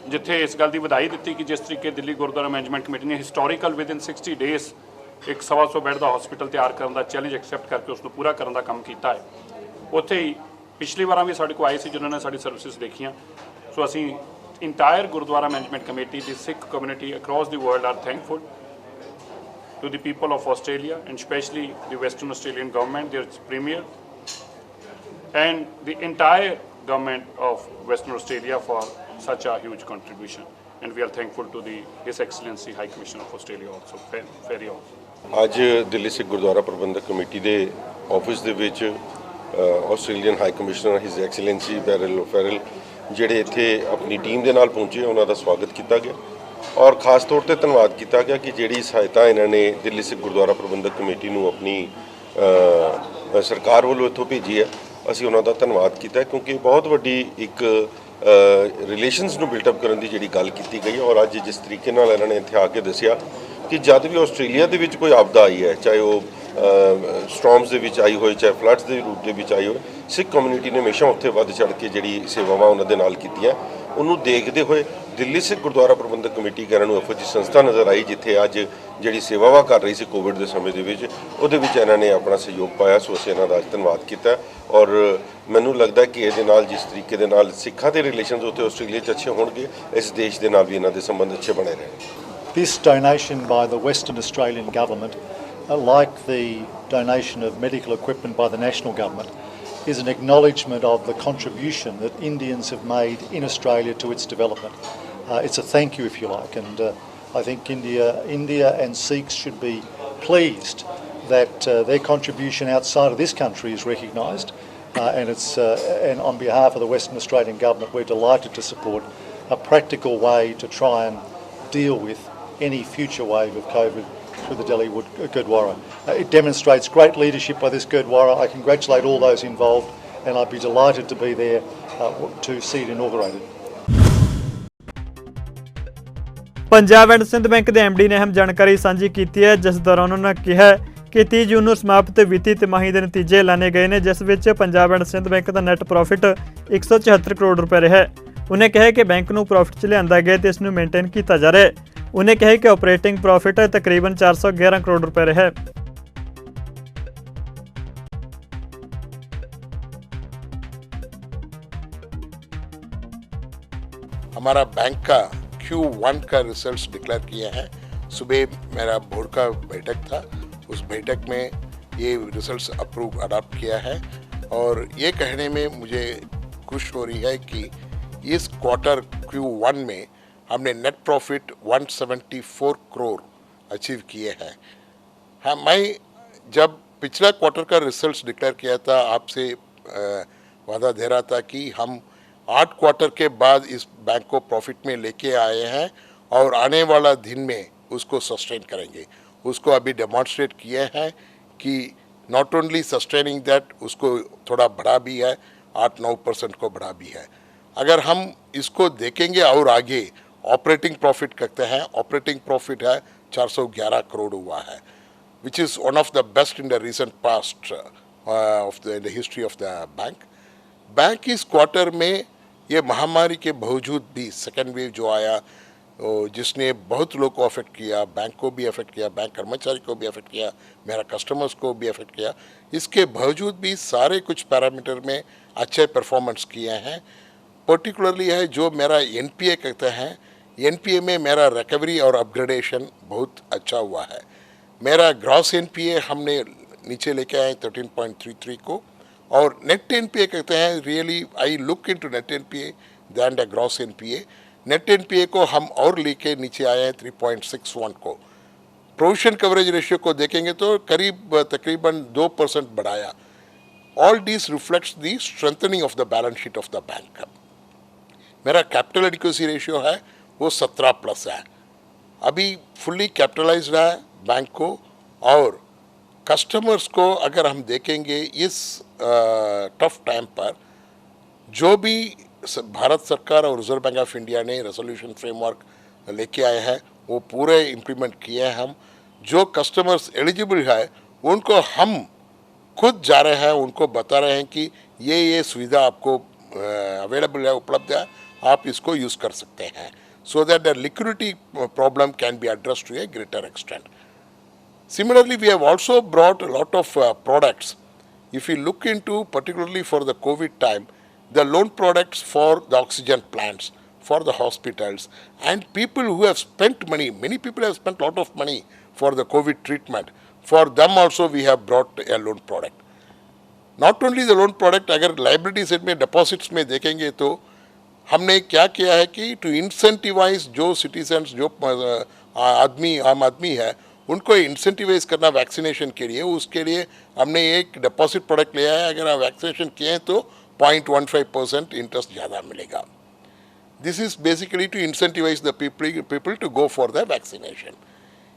ਜਿੱਥੇ ਇਸ ਗੱਲ ਦੀ ਵਧਾਈ ਦਿੱਤੀ ਕਿ ਜਿਸ ਤਰੀਕੇ ਦਿੱਲੀ ਗੁਰਦੁਆਰਾ ਮੈਨੇਜਮੈਂਟ ਕਮੇਟੀ ਨੇ ਹਿਸਟੋਰੀਕਲ ਵਿਦਿਨ 60 ਡੇਜ਼ ਇੱਕ 125 ਬੈੱਡ ਦਾ ਹਸਪੀਟਲ ਤਿਆਰ ਕਰਨ ਦਾ ਚੈਲੰਜ ਐਕਸੈਪਟ ਕਰਕੇ ਉਸ ਨੂੰ ਪੂਰਾ ਕਰਨ ਦਾ ਕੰਮ ਕੀਤਾ ਹੈ। ਉੱਥੇ ਹੀ ਪਿਛਲੀ ਵਾਰਾਂ ਵੀ ਸਾਡੇ ਕੋਲ ਆਏ ਸੀ ਜਿਨ੍ਹਾਂ ਨੇ ਸਾਡੀ ਸਰਵਿਸਿਜ਼ ਦੇਖੀਆਂ। ਸੋ ਅਸੀਂ entire Gurdwara management committee the Sikh community across the world are thankful to the people of Australia and especially the Western Australian government, their premier and the entire government of Western Australia for such a huge contribution, and we are thankful to the His Excellency High Commissioner of Australia also, very also. ਅੱਜ ਦਿੱਲੀ ਸਿੱਖ ਗੁਰਦੁਆਰਾ ਪ੍ਰਬੰਧਕ committee ਦੇ office ਦੇ ਵਿੱਚ Australian high commissioner ਹਿਸ excellency barrel Farrell ਜਿਹੜੇ ਇੱਥੇ ਆਪਣੀ team ਦੇ ਨਾਲ ਪਹੁੰਚੇ, ਉਹਨਾਂ ਦਾ ਸਵਾਗਤ ਕੀਤਾ ਗਿਆ ਔਰ ਖਾਸ ਤੌਰ ਤੇ ਧੰਨਵਾਦ ਕੀਤਾ ਗਿਆ ਕਿ ਜਿਹੜੀ ਸਹਾਇਤਾ ਇਹਨਾਂ ਨੇ ਦਿੱਲੀ ਸਿੱਖ ਗੁਰਦੁਆਰਾ ਪ੍ਰਬੰਧਕ ਕਮੇਟੀ ਨੂੰ ਆਪਣੀ ਸਰਕਾਰ ਵੱਲੋਂ ਇੱਥੋਂ ਭੇਜੀ ਹੈ, ਅਸੀਂ ਉਹਨਾਂ ਦਾ ਧੰਨਵਾਦ ਕੀਤਾ ਕਿਉਂਕਿ ਬਹੁਤ ਵੱਡੀ ਇੱਕ ਰਿਲੇਸ਼ਨਸ ਨੂੰ ਬਿਲਟ ਅਪ ਕਰਨ ਦੀ ਜਿਹੜੀ ਗੱਲ ਕੀਤੀ ਗਈ ਔਰ ਅੱਜ ਜਿਸ ਤਰੀਕੇ ਨਾਲ ਇਹਨਾਂ ਨੇ ਇੱਥੇ ਆ ਕੇ ਦੱਸਿਆ ਕਿ ਜਦ ਵੀ ਆਸਟ੍ਰੇਲੀਆ ਦੇ ਵਿੱਚ ਕੋਈ ਆਪਦਾ ਆਈ ਹੈ, ਚਾਹੇ ਉਹ ਸਟੋਰਮਸ ਦੇ ਵਿੱਚ ਆਈ ਹੋਏ, ਚਾਹੇ ਫਲੱਡਸ ਦੇ ਰੂਪ ਦੇ ਵਿੱਚ ਆਈ ਹੋਏ, ਸਿੱਖ ਕਮਿਊਨਿਟੀ ਨੇ ਹਮੇਸ਼ਾ ਉੱਥੇ ਵੱਧ ਚੜ੍ਹ ਕੇ ਜਿਹੜੀ ਸੇਵਾਵਾਂ ਉਹਨਾਂ ਦੇ ਨਾਲ ਕੀਤੀਆਂ, ਉਹਨੂੰ ਦੇਖਦੇ ਹੋਏ ਦਿੱਲੀ ਸਿੱਖ ਗੁਰਦੁਆਰਾ ਪ੍ਰਬੰਧਕ ਕਮੇਟੀ ਇਹਨਾਂ ਨੂੰ ਇਹੋ ਜਿਹੀ ਸੰਸਥਾ ਨਜ਼ਰ ਆਈ ਜਿੱਥੇ ਅੱਜ ਜਿਹੜੀ ਸੇਵਾਵਾਂ ਕਰ ਰਹੀ ਸੀ ਕੋਵਿਡ ਦੇ ਸਮੇਂ ਦੇ ਵਿੱਚ, ਉਹਦੇ ਵਿੱਚ ਇਹਨਾਂ ਨੇ ਆਪਣਾ ਸਹਿਯੋਗ ਪਾਇਆ। ਸੋ ਅਸੀਂ ਇਹਨਾਂ ਦਾ ਅੱਜ ਧੰਨਵਾਦ ਕੀਤਾ ਔਰ ਮੈਨੂੰ ਲੱਗਦਾ ਕਿ ਇਹਦੇ ਨਾਲ ਜਿਸ ਤਰੀਕੇ ਦੇ ਨਾਲ ਸਿੱਖਾਂ ਦੇ ਰਿਲੇਸ਼ਨਸ ਉੱਥੇ ਆਸਟ੍ਰੇਲੀਆ 'ਚ ਅੱਛੇ ਹੋਣਗੇ, ਇਸ ਦੇਸ਼ ਦੇ ਨਾਲ ਵੀ ਇਹਨਾਂ ਦੇ ਸੰਬੰਧ ਅੱਛੇ ਬਣੇ ਰਹਿਣਗੇ। This donation by the Western Australian Government, like the donation of medical equipment by the National Government, is an acknowledgement of the contribution that Indians have made in Australia to its development. It's a thank you, if you like, and I think India and Sikhs should be pleased that their contribution outside of this country is recognised, and on behalf of the Western Australian Government, we're delighted to support a practical way to try and deal with any future wave of COVID through the Delhi Gurdwara. It demonstrates great leadership by this Gurdwara. I congratulate all those involved, and I'd be delighted to be there to see it inaugurated. Punjab and Sind bank ਦੇ MD ਨੇ ਅਹਿਮ ਜਾਣਕਾਰੀ ਸਾਂਝੀ ਕੀਤੀ ਹੈ, ਜਿਸ ਦੌਰਾਨ ਉਹਨਾਂ ਨੇ ਕਿਹਾ ਕਿ 30 ਜੂਨ ਨੂੰ ਸਮਾਪਤ ਵਿੱਤੀ ਤਿਮਾਹੀ ਦੇ ਨਤੀਜੇ ਐਲਾਨੇ ਗਏ ਨੇ, ਜਿਸ ਵਿੱਚ ਪੰਜਾਬ ਐਂਡ ਸਿੰਧ ਬੈਂਕ ਦਾ ਨੈਟ ਪ੍ਰੋਫਿਟ 174 ਕਰੋੜ ਰੁਪਏ ਰਿਹਾ ਹੈ। ਉਹਨੇ ਕਿਹਾ ਕਿ ਬੈਂਕ ਨੂੰ ਪ੍ਰੋਫਿਟ 'ਚ ਲਿਆਂਦਾ ਗਿਆ ਤੇ ਇਸ ਨੂੰ ਮੇਨਟੇਨ ਕੀਤਾ ਜਾ ਰਿਹਾ ਹੈ। ਉਹਨੇ ਕਿਹਾ ਕਿ ਆਪਰੇਟਿੰਗ ਪ੍ਰੋਫਿਟ ਤਕਰੀਬਨ 411 ਕਰੋੜ रुपए रहा है। हमारा बैंक का Q1 का रिजल्ट्स डिक्लेयर किए हैं। सुबह मेरा बोर्ड का बैठक था, उस बैठक में ये रिजल्ट्स अडॉप्ट किया है और ये कहने में मुझे खुश हो रही है कि इस क्वार्टर Q1 में हमने नेट प्रॉफिट 174 करोड़ अचीव किए हैं। हाँ, मैं जब पिछला क्वार्टर का रिजल्ट्स डिक्लेयर किया था आपसे वादा दे रहा था कि हम 8 क्वार्टर के बाद इस बैंक को प्रॉफिट में लेके आए हैं और आने वाला दिन में उसको सस्टेन करेंगे। उसको अभी डेमॉन्स्ट्रेट किए हैं कि नॉट ओनली सस्टेनिंग दैट, उसको थोड़ा बढ़ा भी है, 8-9% को बढ़ा भी है। अगर हम इसको देखेंगे और आगे ऑपरेटिंग प्रॉफिट कहते हैं, ऑपरेटिंग प्रॉफिट है 411 करोड़ हुआ है, which is one of the best in the recent past of the history of the bank. इस क्वार्टर में ये महामारी के बावजूद भी सेकेंड वेव जो आया जिसने बहुत लोग को अफेक्ट किया, बैंक को भी अफेक्ट किया, बैंक कर्मचारी को भी अफेक्ट किया, मेरा कस्टमर्स को भी अफेक्ट किया, इसके बावजूद भी सारे कुछ पैरामीटर में अच्छे परफॉर्मेंस किए हैं। पर्टिकुलरली है जो मेरा NPA कहते हैं, NPA में मेरा रिकवरी और अपग्रेडेशन बहुत अच्छा हुआ है। मेरा ग्रॉस NPA हमने नीचे लेके आए 13.33 को, और नेट NPA कहते हैं, really I look into net NPA than the gross NPA। Net NPA को हम और लेके नीचे आए हैं 3.61 को। प्रोविजन कवरेज रेशियो को देखेंगे तो करीब तकरीबन 2% बढ़ाया। All this reflects the strengthening of the balance sheet of the bank. मेरा कैपिटल एडिक्वेसी रेशियो है वो 17+ है, अभी फुल्ली कैपिटलाइज्ड है बैंक को। और कस्टमर्स को अगर हम देखेंगे इस टफ टाइम पर, जो भी भारत सरकार और रिजर्व बैंक ऑफ इंडिया ने रेजोल्यूशन फ्रेमवर्क लेके आए हैं वो पूरे इम्प्लीमेंट किए हैं हम। जो कस्टमर्स एलिजिबल है उनको हम खुद जा रहे हैं, उनको बता रहे हैं कि ये सुविधा आपको अवेलेबल है, उपलब्ध है, आप इसको यूज़ कर सकते हैं, so that the liquidity problem can be addressed to a greater extent. Similarly, we have also brought a lot of products. If you look into, particularly for the COVID time, the loan products for the oxygen plants, for the hospitals, and people who have spent money, many people have spent a lot of money for the COVID treatment. For them also we have brought a loan product. Not only the loan product, अगर liability side में deposits में देखेंगे तो हमने क्या किया है कि टू इंसेंटिवाइज जो सिटीजन्स, जो आम आदमी है, उनको इंसेंटिवाइज करना वैक्सीनेशन के लिए, उसके लिए हमने एक डिपॉजिट प्रोडक्ट लिया है। अगर आप वैक्सीनेशन किए हैं तो 0.15% इंटरेस्ट ज़्यादा मिलेगा। This is basically to incentivise the people to go for the vaccination.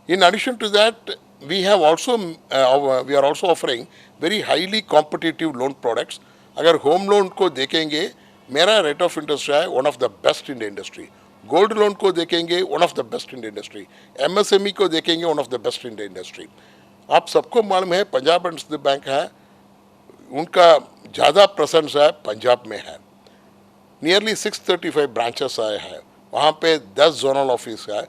In addition to that, we are also offering very highly competitive loan products. अगर होम लोन को देखेंगे, मेरा रेट ऑफ इंटरेस्ट है one of the best in the industry. Gold loan को देखेंगे, one of the best in the industry. MSME को देखेंगे, one of the best in the industry. आप सबको मालूम है पंजाब एंड सिंध बैंक है, उनका ज़्यादा प्रेजेंस है पंजाब में है। नियरली 635 ब्रांचेस आए हैं, वहाँ पे 10 जोनल ऑफिस है।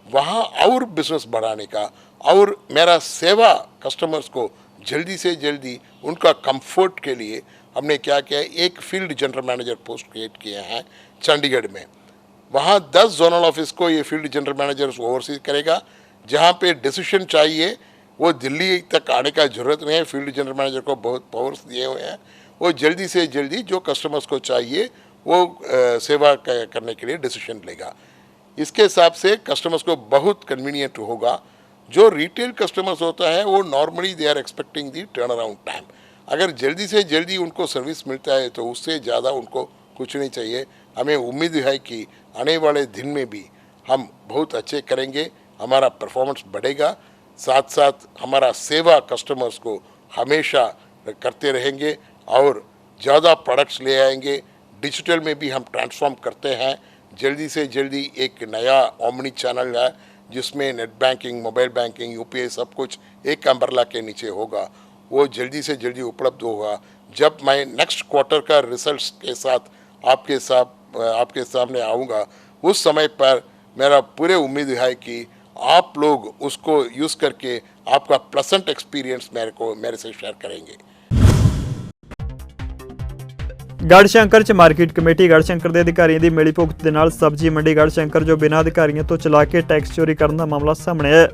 वहाँ और बिजनेस बढ़ाने का और मेरा सेवा कस्टमर्स को जल्दी से जल्दी उनका कंफर्ट के लिए हमने क्या किया है, एक field general manager post create किए हैं चंडीगढ़ में। वहाँ 10 जोनल ऑफिस को ये फील्ड जनरल मैनेजर ओवरसी करेगा। जहाँ पे डिसीजन चाहिए वो दिल्ली तक आने का ज़रूरत नहीं है, फील्ड जनरल मैनेजर को बहुत पावर्स दिए हुए हैं। वो जल्दी से जल्दी जो कस्टमर्स को चाहिए वो सेवा करने के लिए डिसीजन लेगा। इसके हिसाब से कस्टमर्स को बहुत कन्वीनियंट होगा। जो रिटेल कस्टमर्स होता है वो normally they are expecting the turn around time. अगर जल्दी से जल्दी उनको सर्विस मिलता है तो उससे ज़्यादा उनको कुछ नहीं चाहिए। हमें उम्मीद है कि आने वाले दिन में भी हम बहुत अच्छे करेंगे, हमारा परफॉर्मेंस बढ़ेगा, साथ साथ हमारा सेवा कस्टमर्स को हमेशा करते रहेंगे और ज़्यादा प्रोडक्ट्स ले आएंगे। डिजिटल में भी हम ट्रांसफॉर्म करते हैं। जल्दी से जल्दी एक नया ओमनी चैनल है जिसमें net banking, mobile banking, UPI सब कुछ एक अम्ब्रेला के नीचे होगा। वो जल्दी से जल्दी उपलब्ध होगा। जब मैं नेक्स्ट क्वार्टर का रिजल्ट्स के साथ आपके सामने आऊँगा, उस समय पर मेरा पूरे उम्मीद है कि आप लोग उसको यूज़ करके आपका प्लेजेंट एक्सपीरियंस मेरे से शेयर करेंगे। ਗੜ੍ਹਸ਼ੰਕਰ 'ਚ ਮਾਰਕੀਟ ਕਮੇਟੀ ਗੜ੍ਹਸ਼ੰਕਰ ਦੇ ਅਧਿਕਾਰੀਆਂ ਦੀ ਮਿਲੀ ਭੁਗਤ ਦੇ ਨਾਲ ਸਬਜ਼ੀ ਮੰਡੀ ਗੜ੍ਹਸ਼ੰਕਰ ਜੋ ਬਿਨਾਂ ਅਧਿਕਾਰੀਆਂ ਤੋਂ ਚਲਾ ਕੇ ਟੈਕਸ ਚੋਰੀ ਕਰਨ ਦਾ ਮਾਮਲਾ ਸਾਹਮਣੇ ਆਇਆ।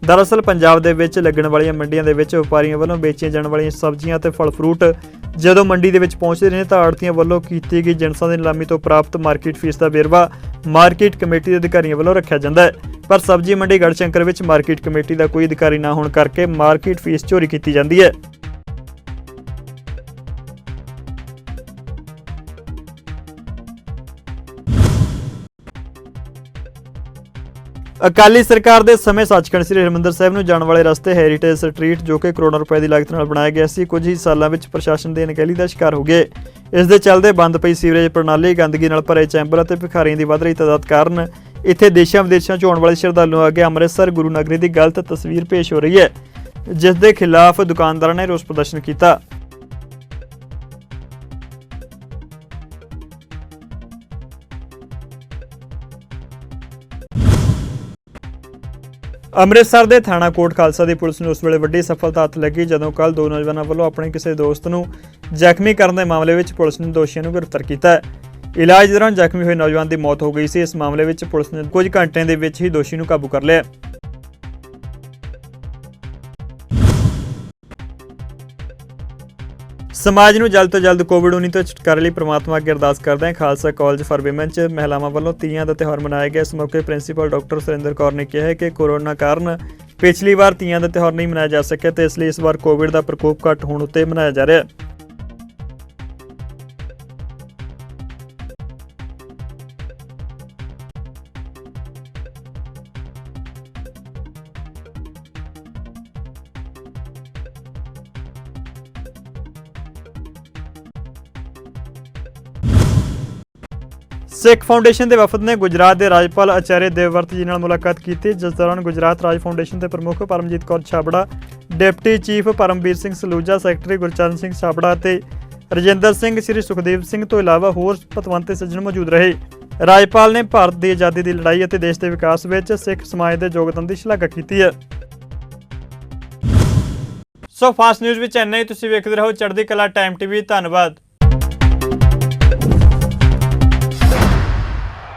ਦਰਅਸਲ ਪੰਜਾਬ ਦੇ ਵਿੱਚ ਲੱਗਣ ਵਾਲੀਆਂ ਮੰਡੀਆਂ ਦੇ ਵਿੱਚ ਵਪਾਰੀਆਂ ਵੱਲੋਂ ਵੇਚੀਆਂ ਜਾਣ ਵਾਲੀਆਂ ਸਬਜ਼ੀਆਂ ਤੇ ਫਲ ਫਰੂਟ ਜਦੋਂ ਮੰਡੀ ਦੇ ਵਿੱਚ ਪਹੁੰਚਦੇ ਨੇ ਤਾਂ ਆੜ੍ਹਤੀਆਂ ਵੱਲੋਂ ਕੀਤੀ ਗਈ ਜਿਣਸਾਂ ਦੀ ਨਿਲਾਮੀ ਤੋਂ ਪ੍ਰਾਪਤ ਮਾਰਕੀਟ ਫੀਸ ਦਾ ਵੇਰਵਾ ਮਾਰਕੀਟ ਕਮੇਟੀ ਦੇ ਅਧਿਕਾਰੀਆਂ ਵੱਲੋਂ ਰੱਖਿਆ ਜਾਂਦਾ ਹੈ। ਪਰ ਸਬਜ਼ੀ ਮੰਡੀ ਗੜ੍ਹਸ਼ੰਕਰ ਵਿੱਚ ਮਾਰਕੀਟ ਕਮੇਟੀ ਦਾ ਕੋਈ ਅਧਿਕਾਰੀ ਨਾ ਹੋਣ ਕਰਕੇ ਮਾਰਕੀਟ ਫੀਸ ਚੋਰੀ ਕੀਤੀ ਜਾਂਦੀ ਹੈ। ਅਕਾਲੀ ਸਰਕਾਰ ਦੇ ਸਮੇਂ ਸੱਚਖੰਡ ਸ੍ਰੀ ਹਰਿਮੰਦਰ ਸਾਹਿਬ ਨੂੰ ਜਾਣ ਵਾਲੇ ਰਸਤੇ ਹੈਰੀਟੇਜ ਸਟਰੀਟ ਜੋ ਕਿ ਕਰੋੜਾਂ ਰੁਪਏ ਦੀ ਲਾਗਤ ਨਾਲ ਬਣਾਇਆ ਗਿਆ ਸੀ, ਕੁਝ ਹੀ ਸਾਲਾਂ ਵਿੱਚ ਪ੍ਰਸ਼ਾਸਨ ਦੇ ਅਣਗਹਿਲੀ ਦਾ ਸ਼ਿਕਾਰ ਹੋ ਗਏ। ਇਸ ਦੇ ਚੱਲਦੇ ਬੰਦ ਪਈ ਸੀਵਰੇਜ ਪ੍ਰਣਾਲੀ, ਗੰਦਗੀ ਨਾਲ ਭਰੇ ਚੈਂਬਰ ਅਤੇ ਭਿਖਾਰੀਆਂ ਦੀ ਵੱਧ ਰਹੀ ਤਾਦਾਦ ਕਾਰਨ ਇੱਥੇ ਦੇਸ਼ਾਂ ਵਿਦੇਸ਼ਾਂ 'ਚੋਂ ਆਉਣ ਵਾਲੇ ਸ਼ਰਧਾਲੂਆਂ ਅੱਗੇ ਅੰਮ੍ਰਿਤਸਰ ਗੁਰੂ ਨਗਰੀ ਦੀ ਗਲਤ ਤਸਵੀਰ ਪੇਸ਼ ਹੋ ਰਹੀ ਹੈ, ਜਿਸ ਦੇ ਖਿਲਾਫ ਦੁਕਾਨਦਾਰਾਂ ਨੇ ਰੋਸ ਪ੍ਰਦਰਸ਼ਨ ਕੀਤਾ। ਅੰਮ੍ਰਿਤਸਰ ਦੇ ਥਾਣਾ ਕੋਟ ਖਾਲਸਾ ਦੀ ਪੁਲਿਸ ਨੂੰ ਉਸ ਵੇਲੇ ਵੱਡੀ ਸਫਲਤਾ ਹੱਥ ਲੱਗੀ ਜਦੋਂ ਕੱਲ੍ਹ 2 ਨੌਜਵਾਨਾਂ ਵੱਲੋਂ ਆਪਣੇ ਕਿਸੇ ਦੋਸਤ ਨੂੰ ਜ਼ਖਮੀ ਕਰਨ ਦੇ ਮਾਮਲੇ ਵਿੱਚ ਪੁਲਿਸ ਨੇ ਦੋਸ਼ੀਆਂ ਨੂੰ ਗ੍ਰਿਫਤਾਰ ਕੀਤਾ ਹੈ। ਇਲਾਜ ਦੌਰਾਨ ਜ਼ਖਮੀ ਹੋਏ ਨੌਜਵਾਨ ਦੀ ਮੌਤ ਹੋ ਗਈ ਸੀ। ਇਸ ਮਾਮਲੇ ਵਿੱਚ ਪੁਲਿਸ ਨੇ ਕੁਝ ਘੰਟਿਆਂ ਦੇ ਵਿੱਚ ਹੀ ਦੋਸ਼ੀ ਨੂੰ ਕਾਬੂ ਕਰ ਲਿਆ। ਸਮਾਜ ਨੂੰ ਜਲਦ ਤੋਂ ਜਲਦ ਕੋਵਿਡ-19 ਤੋਂ ਛੁਟਕਾਰੇ ਲਈ ਪ੍ਰਮਾਤਮਾ ਅੱਗੇ ਅਰਦਾਸ ਕਰਦੇ ਹਾਂ। ਖਾਲਸਾ ਕਾਲਜ ਫਾਰ ਵਿਮਨ 'ਚ ਮਹਿਲਾਵਾਂ ਵੱਲੋਂ ਤੀਆਂ ਦਾ ਤਿਉਹਾਰ ਮਨਾਇਆ ਗਿਆ। ਇਸ ਮੌਕੇ ਪ੍ਰਿੰਸੀਪਲ ਡਾਕਟਰ ਸੁਰਿੰਦਰ ਕੌਰ ਨੇ ਕਿਹਾ ਕਿ ਕੋਰੋਨਾ ਕਾਰਨ ਪਿਛਲੀ ਵਾਰ ਤੀਆਂ ਦਾ ਤਿਉਹਾਰ ਨਹੀਂ ਮਨਾਇਆ ਜਾ ਸਕਿਆ ਤੇ ਇਸ ਲਈ ਇਸ ਵਾਰ ਕੋਵਿਡ ਦਾ ਪ੍ਰਕੋਪ ਘੱਟ ਹੋਣ ਉੱਤੇ ਮਨਾਇਆ ਜਾ ਰਿਹਾ ਹੈ। ਸਿੱਖ ਫਾਊਂਡੇਸ਼ਨ ਦੇ ਵਫਦ ਨੇ ਗੁਜਰਾਤ ਦੇ ਰਾਜਪਾਲ ਆਚਾਰਿਆ ਦੇਵਵਰਤ ਜੀ ਨਾਲ ਮੁਲਾਕਾਤ ਕੀਤੀ, ਜਿਸ ਦੌਰਾਨ ਗੁਜਰਾਤ ਰਾਜ ਫਾਊਂਡੇਸ਼ਨ ਦੇ ਪ੍ਰਮੁੱਖ Paramjit Kaur Chhabra, deputy chief Paramvir Singh Saluja, secretary Gurcharan Singh Chhabra ਅਤੇ ਰਜਿੰਦਰ ਸਿੰਘ, ਸ੍ਰੀ ਸੁਖਦੇਵ ਸਿੰਘ ਤੋਂ ਇਲਾਵਾ ਹੋਰ ਪਤਵੰਤੇ ਸੱਜਣ ਮੌਜੂਦ ਰਹੇ। ਰਾਜਪਾਲ ਨੇ ਭਾਰਤ ਦੀ ਆਜ਼ਾਦੀ ਦੀ ਲੜਾਈ ਅਤੇ ਦੇਸ਼ ਦੇ ਵਿਕਾਸ ਵਿੱਚ ਸਿੱਖ ਸਮਾਜ ਦੇ ਯੋਗਦਾਨ ਦੀ ਸ਼ਲਾਘਾ ਕੀਤੀ ਹੈ। ਸੋ ਫਾਸਟ ਨਿਊਜ਼ ਵਿੱਚ ਇੰਨਾ ਹੀ। ਤੁਸੀਂ ਵੇਖਦੇ ਰਹੋ ਚੜ੍ਹਦੀ ਕਲਾ ਟਾਈਮ ਟੀਵੀ। ਧੰਨਵਾਦ।